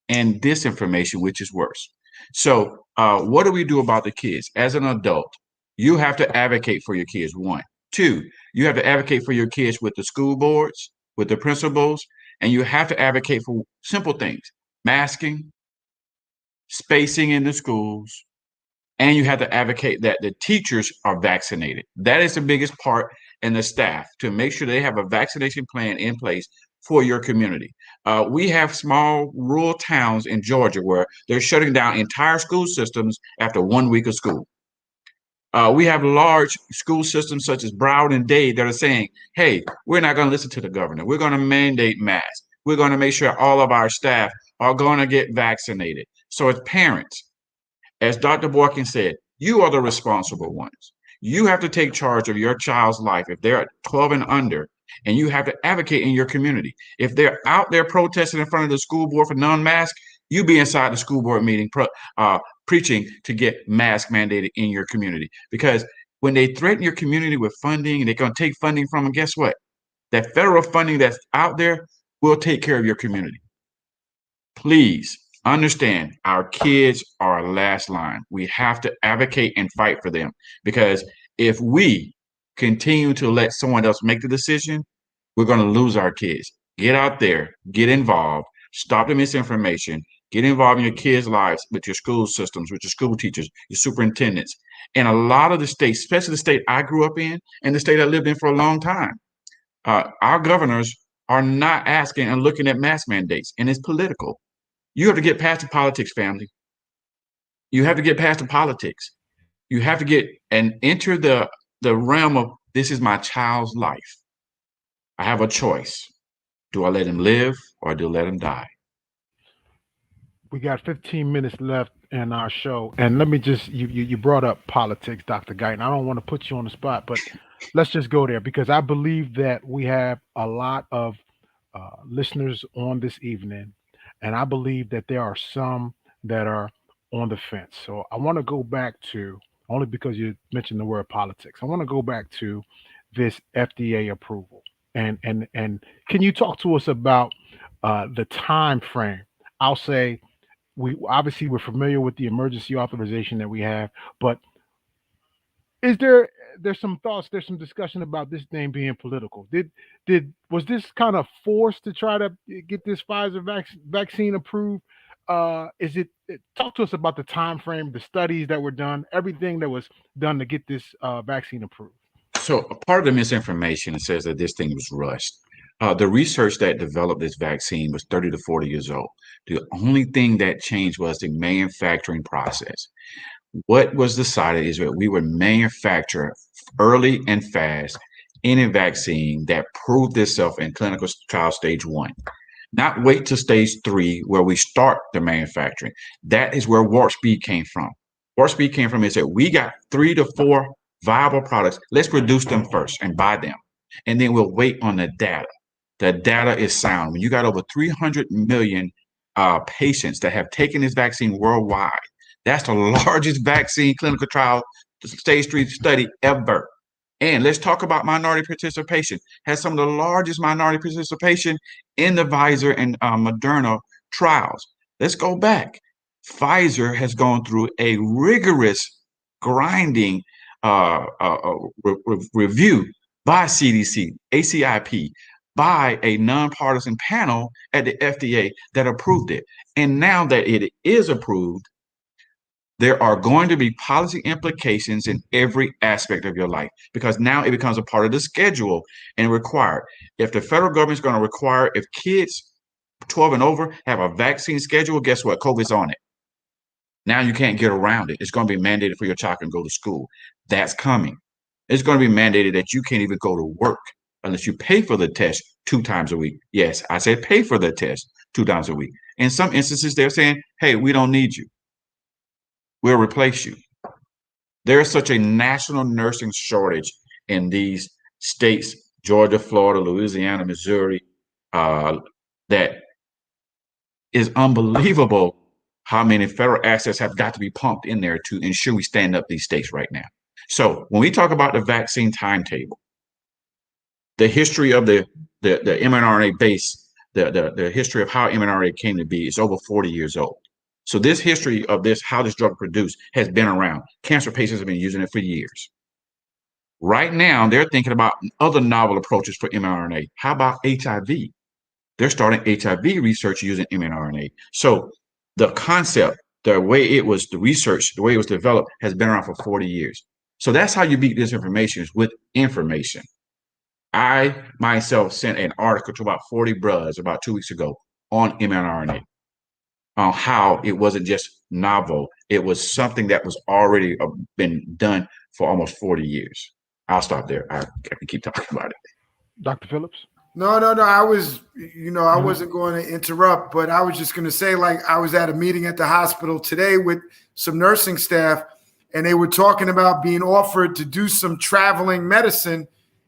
and disinformation, which is worse. So what do we do about the kids? As an adult, you have to advocate for your kids, one. Two, you have to advocate for your kids with the school boards, with the principals, and you have to advocate for simple things: masking, spacing in the schools, and you have to advocate that the teachers are vaccinated. That is the biggest part, and the staff, to make sure they have a vaccination plan in place for your community. We have small rural towns in Georgia where they're shutting down entire school systems after 1 week of school. We have large school systems such as Broward and Dade that are saying, hey, we're not going to listen to the governor. We're going to mandate masks. We're going to make sure all of our staff are going to get vaccinated. So as parents, as Dr. Boykin said, you are the responsible ones. You have to take charge of your child's life if they're 12 and under, and you have to advocate in your community. If they're out there protesting in front of the school board for non-mask, you be inside the school board meeting preaching to get mask mandated in your community. Because when they threaten your community with funding and they're going to take funding from them, guess what? That federal funding that's out there will take care of your community. Please understand, our kids are our last line. We have to advocate and fight for them, because if we continue to let someone else make the decision, we're going to lose our kids. Get out there, get involved, stop the misinformation, get involved in your kids' lives with your school systems, with your school teachers, your superintendents. And a lot of the states, especially the state I grew up in and the state I lived in for a long time, our governors are not asking and looking at mask mandates, and it's political. You have to get past the politics, family. You have to get past the politics. You have to get and enter the realm of this is my child's life. I have a choice. Do I let him live or do I let him die? We got 15 minutes left in our show, and let me just you brought up politics, Dr. Guyton. I don't want to put you on the spot, but let's just go there because I believe that we have a lot of listeners on this evening, and I believe that there are some that are on the fence. So I want to go back to only because you mentioned the word politics. I want to go back to this FDA approval, and can you talk to us about the time frame? I'll say we obviously we're familiar with the emergency authorization that we have, but is there's some thoughts, there's some discussion about this thing being political? Did was this kind of forced to try to get this Pfizer vaccine approved? Is talk to us about the time frame, the studies that were done, everything that was done to get this vaccine approved? So a part of the misinformation says that this thing was rushed. The research that developed this vaccine was 30 to 40 years old. The only thing that changed was the manufacturing process. What was decided is that we would manufacture early and fast any vaccine that proved itself in clinical trial stage 1. Not wait to stage 3 where we start the manufacturing. That is where warp speed came from. Warp speed came from is that we got 3 to 4 viable products. Let's produce them first and buy them. And then we'll wait on the data. The data is sound. When you got over 300 million patients that have taken this vaccine worldwide, that's the largest vaccine clinical trial stage 3 study ever. And let's talk about minority participation. Has some of the largest minority participation in the Pfizer and Moderna trials. Let's go back. Pfizer has gone through a rigorous grinding review by CDC, ACIP, by a nonpartisan panel at the FDA that approved it. And now that it is approved, there are going to be policy implications in every aspect of your life because now it becomes a part of the schedule and required. If the federal government is going to require if kids 12 and over have a vaccine schedule, guess what? COVID's on it. Now you can't get around it. It's going to be mandated for your child to go to school. That's coming. It's going to be mandated that you can't even go to work unless you pay for the test 2 times a week. Yes, I said pay for the test 2 times a week. In some instances, they're saying, hey, we don't need you. We'll replace you. There is such a national nursing shortage in these states, Georgia, Florida, Louisiana, Missouri, that is unbelievable how many federal assets have got to be pumped in there to ensure we stand up these states right now. So when we talk about the vaccine timetable, the history of the mRNA base, the history of how mRNA came to be is over 40 years old. So this history of this, how this drug produced, has been around. Cancer patients have been using it for years. Right now, they're thinking about other novel approaches for mRNA. How about HIV? They're starting HIV research using mRNA. So the concept, the way it was, the research, the way it was developed has been around for 40 years. So that's how you beat disinformation, is with information. I myself sent an article to about 40 brothers about 2 weeks ago on mRNA, on how it wasn't just novel. It was something that was already been done for almost 40 years. I'll stop there. I can keep talking about it. Dr. Phillips? No. I was, I wasn't going to interrupt, but I was just going to say, like, I was at a meeting at the hospital today with some nursing staff, and they were talking about being offered to do some traveling medicine.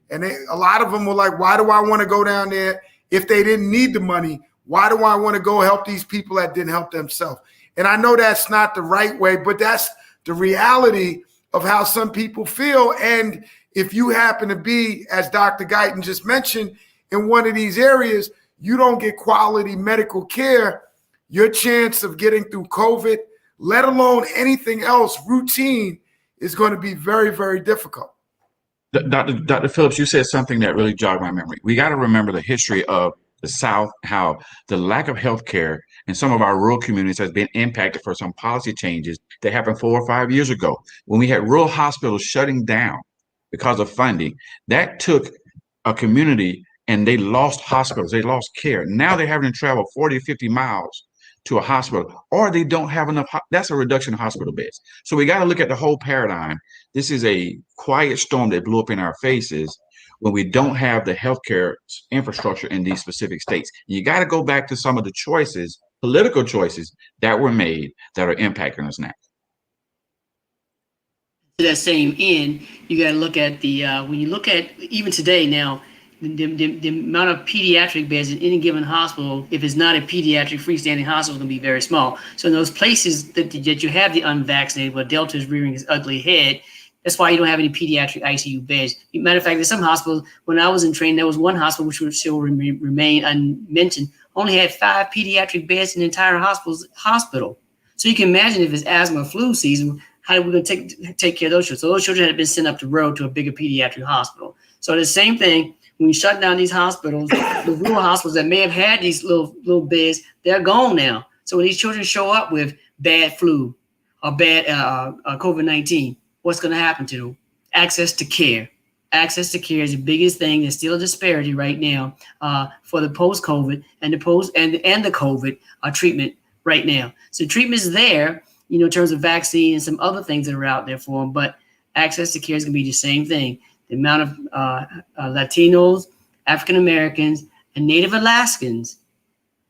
And a lot of them were like, why do I want to go down there if they didn't need the money? Why do I want to go help these people that didn't help themselves? And I know that's not the right way, but that's the reality of how some people feel. And if you happen to be, as Dr. Guyton just mentioned, in one of these areas, you don't get quality medical care, your chance of getting through COVID, let alone anything else, routine, is going to be very, very difficult. Dr. Phillips, you said something that really jogged my memory. We got to remember the history of the South, how the lack of health care in some of our rural communities has been impacted for some policy changes that happened 4 or 5 years ago. When we had rural hospitals shutting down because of funding, that took a community and they lost hospitals, they lost care. Now they're having to travel 40 or 50 miles to a hospital, or they don't have enough. That's a reduction of hospital beds. So we got to look at the whole paradigm. This is a quiet storm that blew up in our faces when we don't have the healthcare infrastructure in these specific states. You got to go back to some of the choices, political choices that were made that are impacting us now. To that same end, you got to look at the when you look at even today now, the amount of pediatric beds in any given hospital, if it's not a pediatric freestanding hospital, can be very small. So in those places that you have the unvaccinated, where Delta is rearing its ugly head, that's why you don't have any pediatric ICU beds. Matter of fact, there's some hospitals, when I was in training, there was one hospital which would still remain unmentioned, only had 5 pediatric beds in the entire hospital. So you can imagine if it's asthma or flu season, how are we going to take care of those children? So those children had been sent up the road to a bigger pediatric hospital. So the same thing, when you shut down these hospitals, the rural hospitals that may have had these little beds, they're gone now. So when these children show up with bad flu or bad COVID-19, what's going to happen to them? Access to care. Access to care is the biggest thing. There's still a disparity right now for the post-COVID and the COVID treatment right now. So treatment is there, in terms of vaccine and some other things that are out there for them, but access to care is going to be the same thing. The amount of Latinos, African Americans, and Native Alaskans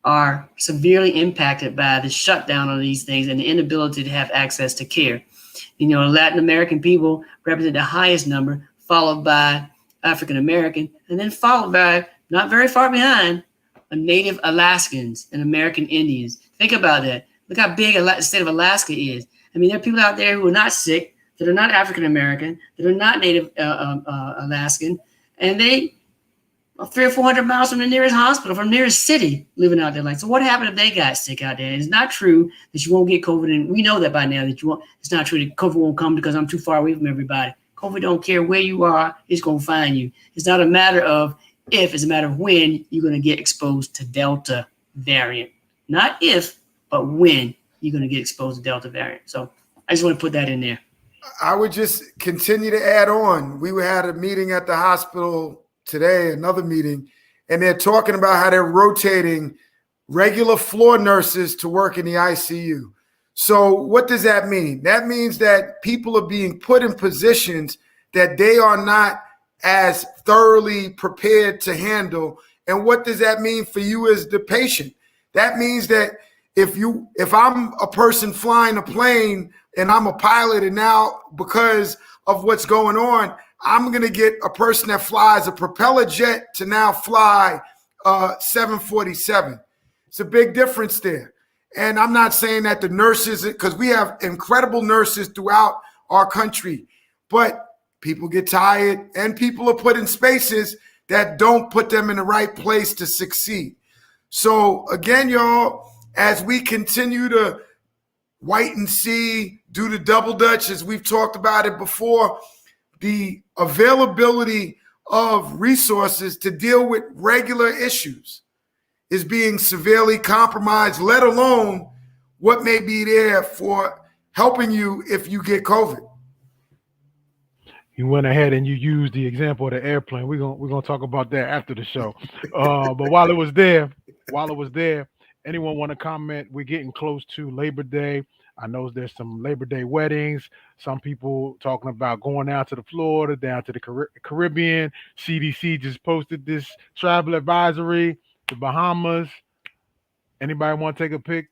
are severely impacted by the shutdown of these things and the inability to have access to care. Latin American people represent the highest number, followed by African American, and then followed by, not very far behind, Native Alaskans and American Indians. Think about that. Look how big the state of Alaska is. I mean, there are people out there who are not sick, that are not African American, that are not Native Alaskan, and they are 300 or 400 miles from the nearest hospital, from the nearest city, living out there. Like, so what happened if they got sick out there? It's not true that you won't get COVID, and we know that by now that you won't. It's not true that COVID won't come because I'm too far away from everybody. COVID don't care where you are; it's gonna find you. It's not a matter of if; it's a matter of when you're gonna get exposed to Delta variant. Not if, but when you're gonna get exposed to Delta variant. So I just want to put that in there. I would just continue to add on. We had a meeting at the hospital today, another meeting, and they're talking about how they're rotating regular floor nurses to work in the ICU. So what does that mean? That means that people are being put in positions that they are not as thoroughly prepared to handle. And what does that mean for you as the patient? That means that if I'm a person flying a plane and I'm a pilot, and now because of what's going on, I'm going to get a person that flies a propeller jet to now fly 747. It's a big difference there. And I'm not saying that the nurses, because we have incredible nurses throughout our country, but people get tired and people are put in spaces that don't put them in the right place to succeed. So again, y'all, as we continue to wait and see, do the double dutch, as we've talked about it before, the availability of resources to deal with regular issues is being severely compromised, let alone what may be there for helping you if you get COVID. You went ahead and you used the example of the airplane. We're gonna talk about that after the show. But while it was there, anyone want to comment? We're getting close to Labor Day. I know there's some Labor Day weddings. Some people talking about going out to the Florida, down to the Caribbean. CDC just posted this travel advisory, the Bahamas. Anybody want to take a pic?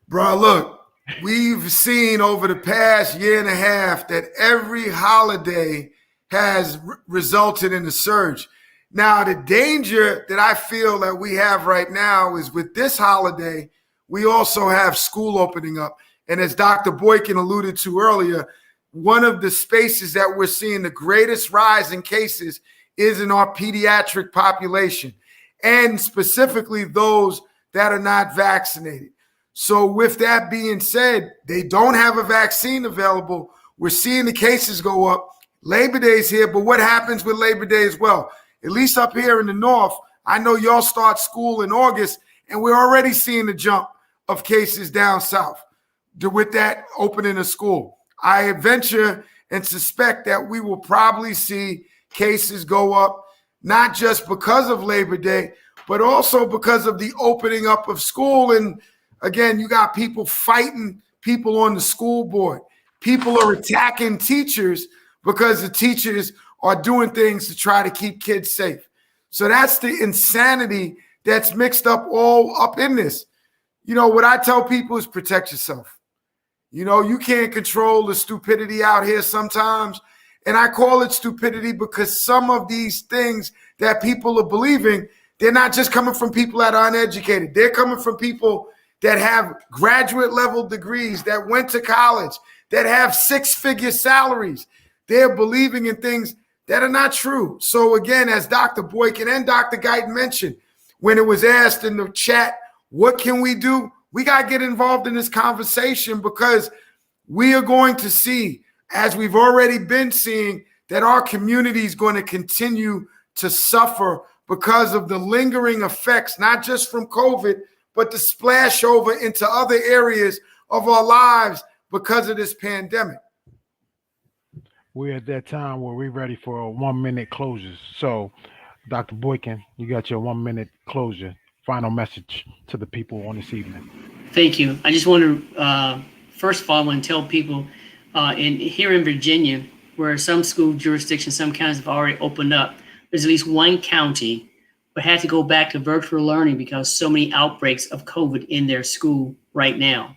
Bro, look, we've seen over the past year and a half that every holiday has resulted in a surge. Now, the danger that I feel that we have right now is with this holiday, we also have school opening up. And as Dr. Boykin alluded to earlier, one of the spaces that we're seeing the greatest rise in cases is in our pediatric population, and specifically those that are not vaccinated. So with that being said, they don't have a vaccine available. We're seeing the cases go up. Labor Day is here, but what happens with Labor Day as well? At least up here in the North, I know y'all start school in August, and we're already seeing the jump of cases down south with that opening of school. I venture and suspect that we will probably see cases go up, not just because of Labor Day, but also because of the opening up of school. And Again, you got people fighting people on the school board. People are attacking teachers because the teachers are doing things to try to keep kids safe. So that's the insanity that's mixed up all up in this. What I tell people is protect yourself. You can't control the stupidity out here sometimes. And I call it stupidity because some of these things that people are believing, they're not just coming from people that are uneducated. They're coming from people that have graduate level degrees, that went to college, that have six-figure salaries. They're believing in things that are not true. So again, as Dr. Boykin and Dr. Guyton mentioned, when it was asked in the chat, what can we do? We got to get involved in this conversation because we are going to see, as we've already been seeing, that our community is going to continue to suffer because of the lingering effects, not just from COVID, but the splash over into other areas of our lives because of this pandemic. We're at that time where we're ready for 1 minute closures. So, Dr. Boykin, you got your 1 minute closure. Final message to the people on this evening. Thank you. I just want to, first of all, I want to tell people here in Virginia, where some school jurisdictions, some counties have already opened up, there's at least one county but had to go back to virtual learning because so many outbreaks of COVID in their school right now.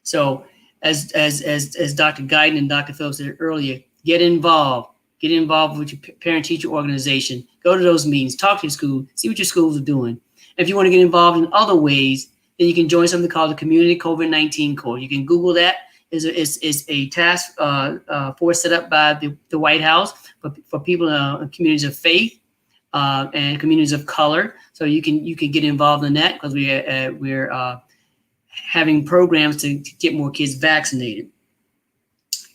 So as Dr. Guyton and Dr. Phillips said earlier, get involved with your parent-teacher organization, go to those meetings, talk to your school, see what your schools are doing. If you want to get involved in other ways, then you can join something called the Community COVID-19 Corps. You can Google that. It's a task force set up by the White House for people in communities of faith and communities of color. So you can get involved in that because we're having programs to get more kids vaccinated.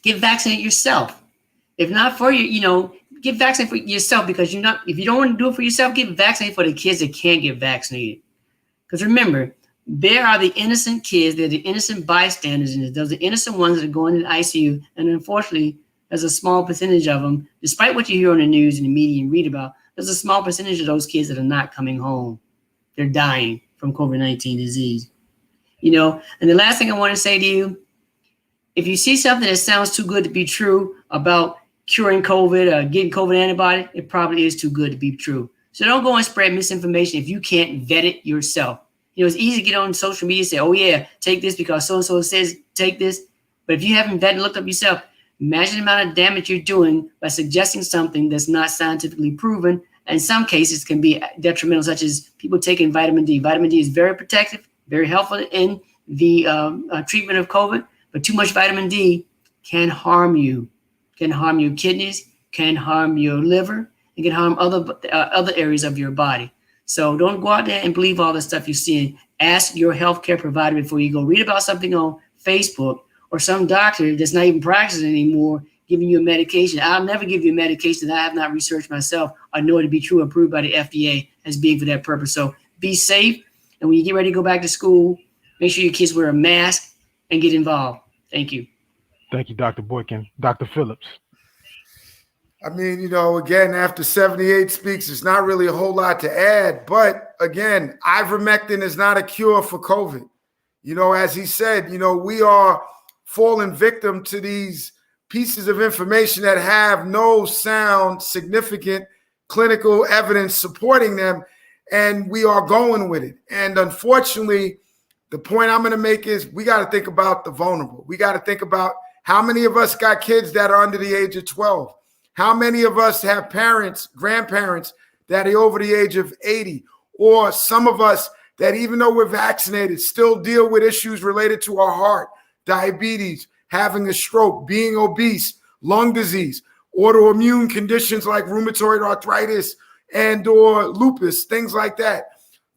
Get vaccinated yourself. If not for you, get vaccinated for yourself because if you don't want to do it for yourself, get vaccinated for the kids that can't get vaccinated. Because remember, there are the innocent kids, they're the innocent bystanders, and those are the innocent ones that are going to the ICU. And unfortunately, there's a small percentage of them, despite what you hear on the news and the media and read about, there's a small percentage of those kids that are not coming home. They're dying from COVID-19 disease. And the last thing I want to say to you, if you see something that sounds too good to be true about curing COVID or getting COVID antibody, it probably is too good to be true. So don't go and spread misinformation if you can't vet it yourself. It's easy to get on social media and say, oh yeah, take this because so-and-so says take this. But if you haven't vetted and looked up yourself, imagine the amount of damage you're doing by suggesting something that's not scientifically proven. And in some cases can be detrimental, such as people taking vitamin D. Vitamin D is very protective, very helpful in the treatment of COVID, but too much vitamin D can harm you. Can harm your kidneys, can harm your liver, and can harm other areas of your body. So don't go out there and believe all the stuff you're seeing. Ask your healthcare provider before you go read about something on Facebook or some doctor that's not even practicing anymore giving you a medication. I'll never give you a medication that I have not researched myself or know it to be true, approved by the FDA as being for that purpose. So be safe. And when you get ready to go back to school, make sure your kids wear a mask and get involved. Thank you. Thank you, Dr. Boykin. Dr. Phillips. Again, after 78 speaks, there's not really a whole lot to add. But again, ivermectin is not a cure for COVID. As he said, we are falling victim to these pieces of information that have no sound, significant clinical evidence supporting them. And we are going with it. And unfortunately, the point I'm going to make is we got to think about the vulnerable. We got to think about how many of us got kids that are under the age of 12. How many of us have parents, grandparents that are over the age of 80, or some of us that even though we're vaccinated still deal with issues related to our heart, diabetes, having a stroke, being obese, lung disease, autoimmune conditions like rheumatoid arthritis and or lupus, things like that.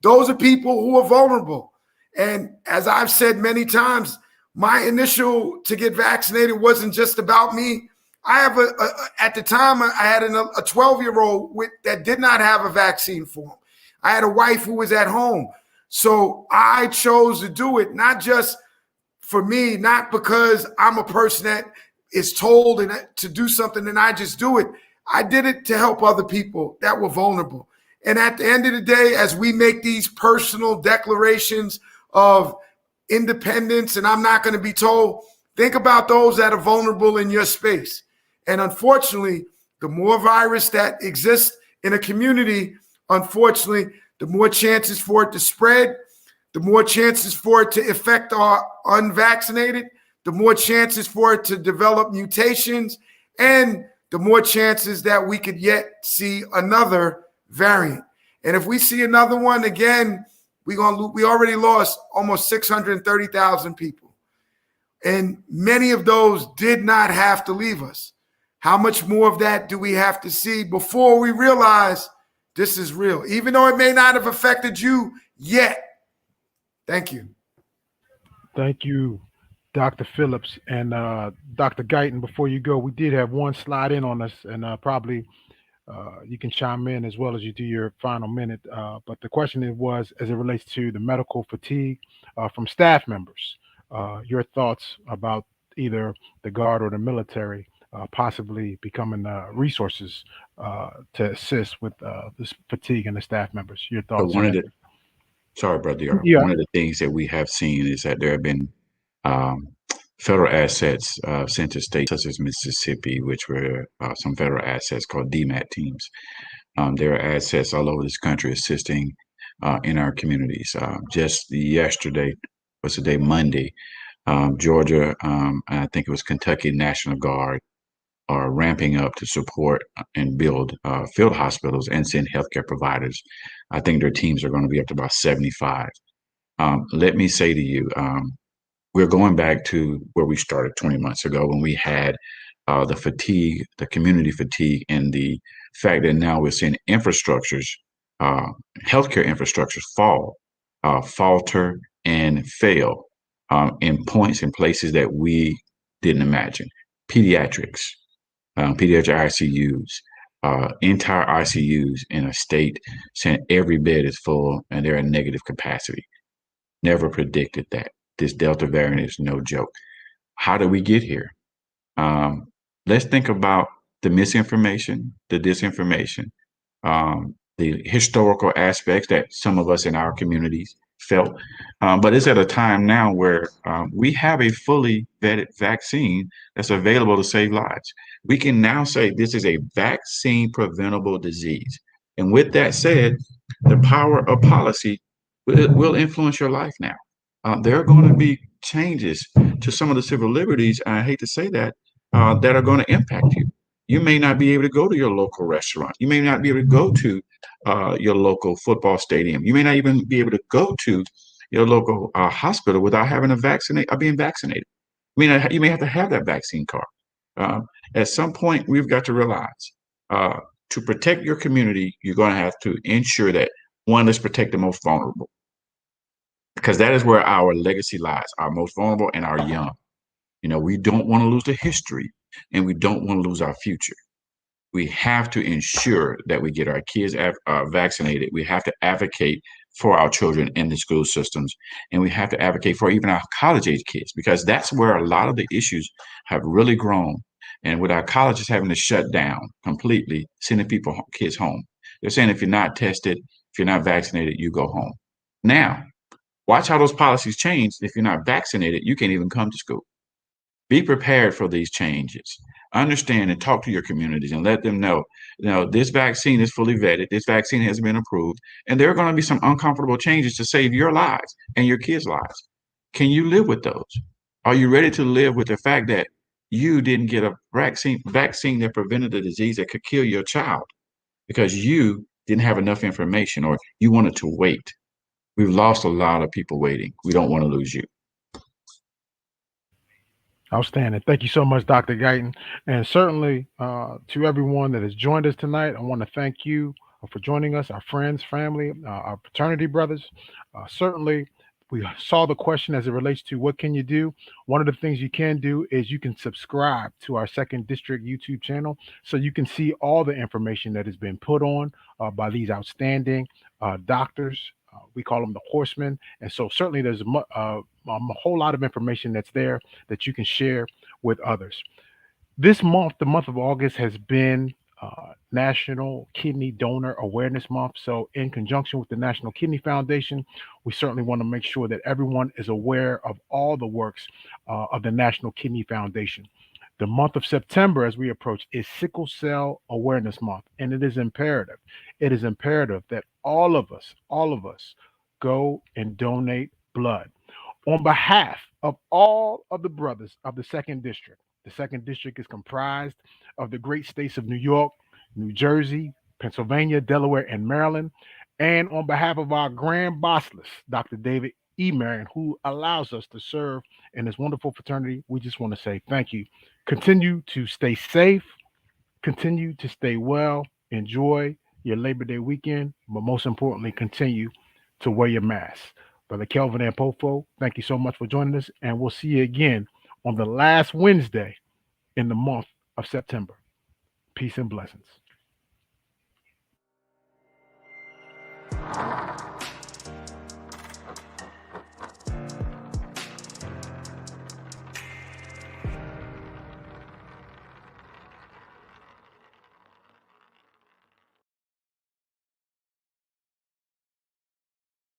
Those are people who are vulnerable. And as I've said many times, my initial to get vaccinated wasn't just about me. I have at the time, I had a 12-year-old that did not have a vaccine for him. I had a wife who was at home. So I chose to do it, not just for me, not because I'm a person that is told to do something and I just do it. I did it to help other people that were vulnerable. And at the end of the day, as we make these personal declarations of independence and I'm not going to be told. Think about those that are vulnerable in your space. And unfortunately, the more virus that exists in a community, unfortunately, the more chances for it to spread, the more chances for it to affect our unvaccinated, the more chances for it to develop mutations, and the more chances that we could yet see another variant. And if we see another one again, we already lost almost 630,000 people. And many of those did not have to leave us. How much more of that do we have to see before we realize this is real, even though it may not have affected you yet? Thank you. Thank you, Dr. Phillips. And Dr. Guyton, before you go, we did have one slide in on us, and probably you can chime in as well as you do your final minute. But the question was, as it relates to the medical fatigue from staff members, your thoughts about either the Guard or the military possibly becoming resources to assist with this fatigue in the staff members. Your So thoughts one on of that? the sorry, brother. Yeah. One of the things that we have seen is that there have been um, federal assets sent to states such as Mississippi, which were some federal assets called DMAT teams. There are assets all over this country assisting in our communities. Just yesterday, was the day Monday, Georgia, and I think it was Kentucky National Guard are ramping up to support and build field hospitals and send healthcare providers. I think their teams are going to be up to about 75. Let me say to you, we're going back to where we started 20 months ago when we had the fatigue, the community fatigue, and the fact that now we're seeing infrastructures, healthcare infrastructures falter, and fail in points and places that we didn't imagine. Pediatrics, pediatric ICUs, entire ICUs in a state saying every bed is full and they're at negative capacity. Never predicted that. This Delta variant is no joke. How did we get here? Let's think about the misinformation, the disinformation, the historical aspects that some of us in our communities felt. But it's at a time now where we have a fully vetted vaccine that's available to save lives. We can now say this is a vaccine preventable disease. And with that said, the power of policy will influence your life now. There are going to be changes to some of the civil liberties, and I hate to say that, that are going to impact you. You may not be able to go to your local restaurant. You may not be able to go to your local football stadium. You may not even be able to go to your local hospital without having being vaccinated. I mean, you may have to have that vaccine card. At some point, we've got to realize to protect your community, you're going to have to ensure that one, let's protect the most vulnerable, because that is where our legacy lies, our most vulnerable and our young. You know, we don't want to lose the history and we don't want to lose our future. We have to ensure that we get our kids vaccinated. We have to advocate for our children in the school systems, and we have to advocate for even our college age kids, because that's where a lot of the issues have really grown. And with our colleges having to shut down completely, sending kids home, they're saying if you're not tested, if you're not vaccinated, you go home. Now, watch how those policies change. If you're not vaccinated, you can't even come to school. Be prepared for these changes. Understand and talk to your communities and let them know, this vaccine is fully vetted. This vaccine has been approved. And there are going to be some uncomfortable changes to save your lives and your kids' lives. Can you live with those? Are you ready to live with the fact that you didn't get a vaccine that prevented the disease that could kill your child because you didn't have enough information or you wanted to wait? We've lost a lot of people waiting. We don't want to lose you. Outstanding. Thank you so much, Dr. Guyton. And certainly to everyone that has joined us tonight, I want to thank you for joining us, our friends, family, our fraternity brothers. Certainly, we saw the question as it relates to what can you do. One of the things you can do is you can subscribe to our Second District YouTube channel so you can see all the information that has been put on by these outstanding doctors. We call them the horsemen. And so certainly there's a whole lot of information that's there that you can share with others. This month, the month of August, has been National Kidney Donor Awareness Month. So, in conjunction with the National Kidney Foundation, we certainly want to make sure that everyone is aware of all the works of the National Kidney Foundation. The month of September, as we approach, is Sickle Cell Awareness Month, and it is imperative. It is imperative that all of us, go and donate blood on behalf of all of the brothers of the second district. The second district is comprised of the great states of New York, New Jersey, Pennsylvania, Delaware, and Maryland. And on behalf of our grand bossless, Dr. David E. Marion, who allows us to serve in this wonderful fraternity, we just want to say thank you. Continue to stay safe, continue to stay well, enjoy your Labor Day weekend, but most importantly, continue to wear your mask. Brother Kelvin and Pofo, thank you so much for joining us, and we'll see you again on the last Wednesday in the month of September. Peace and blessings.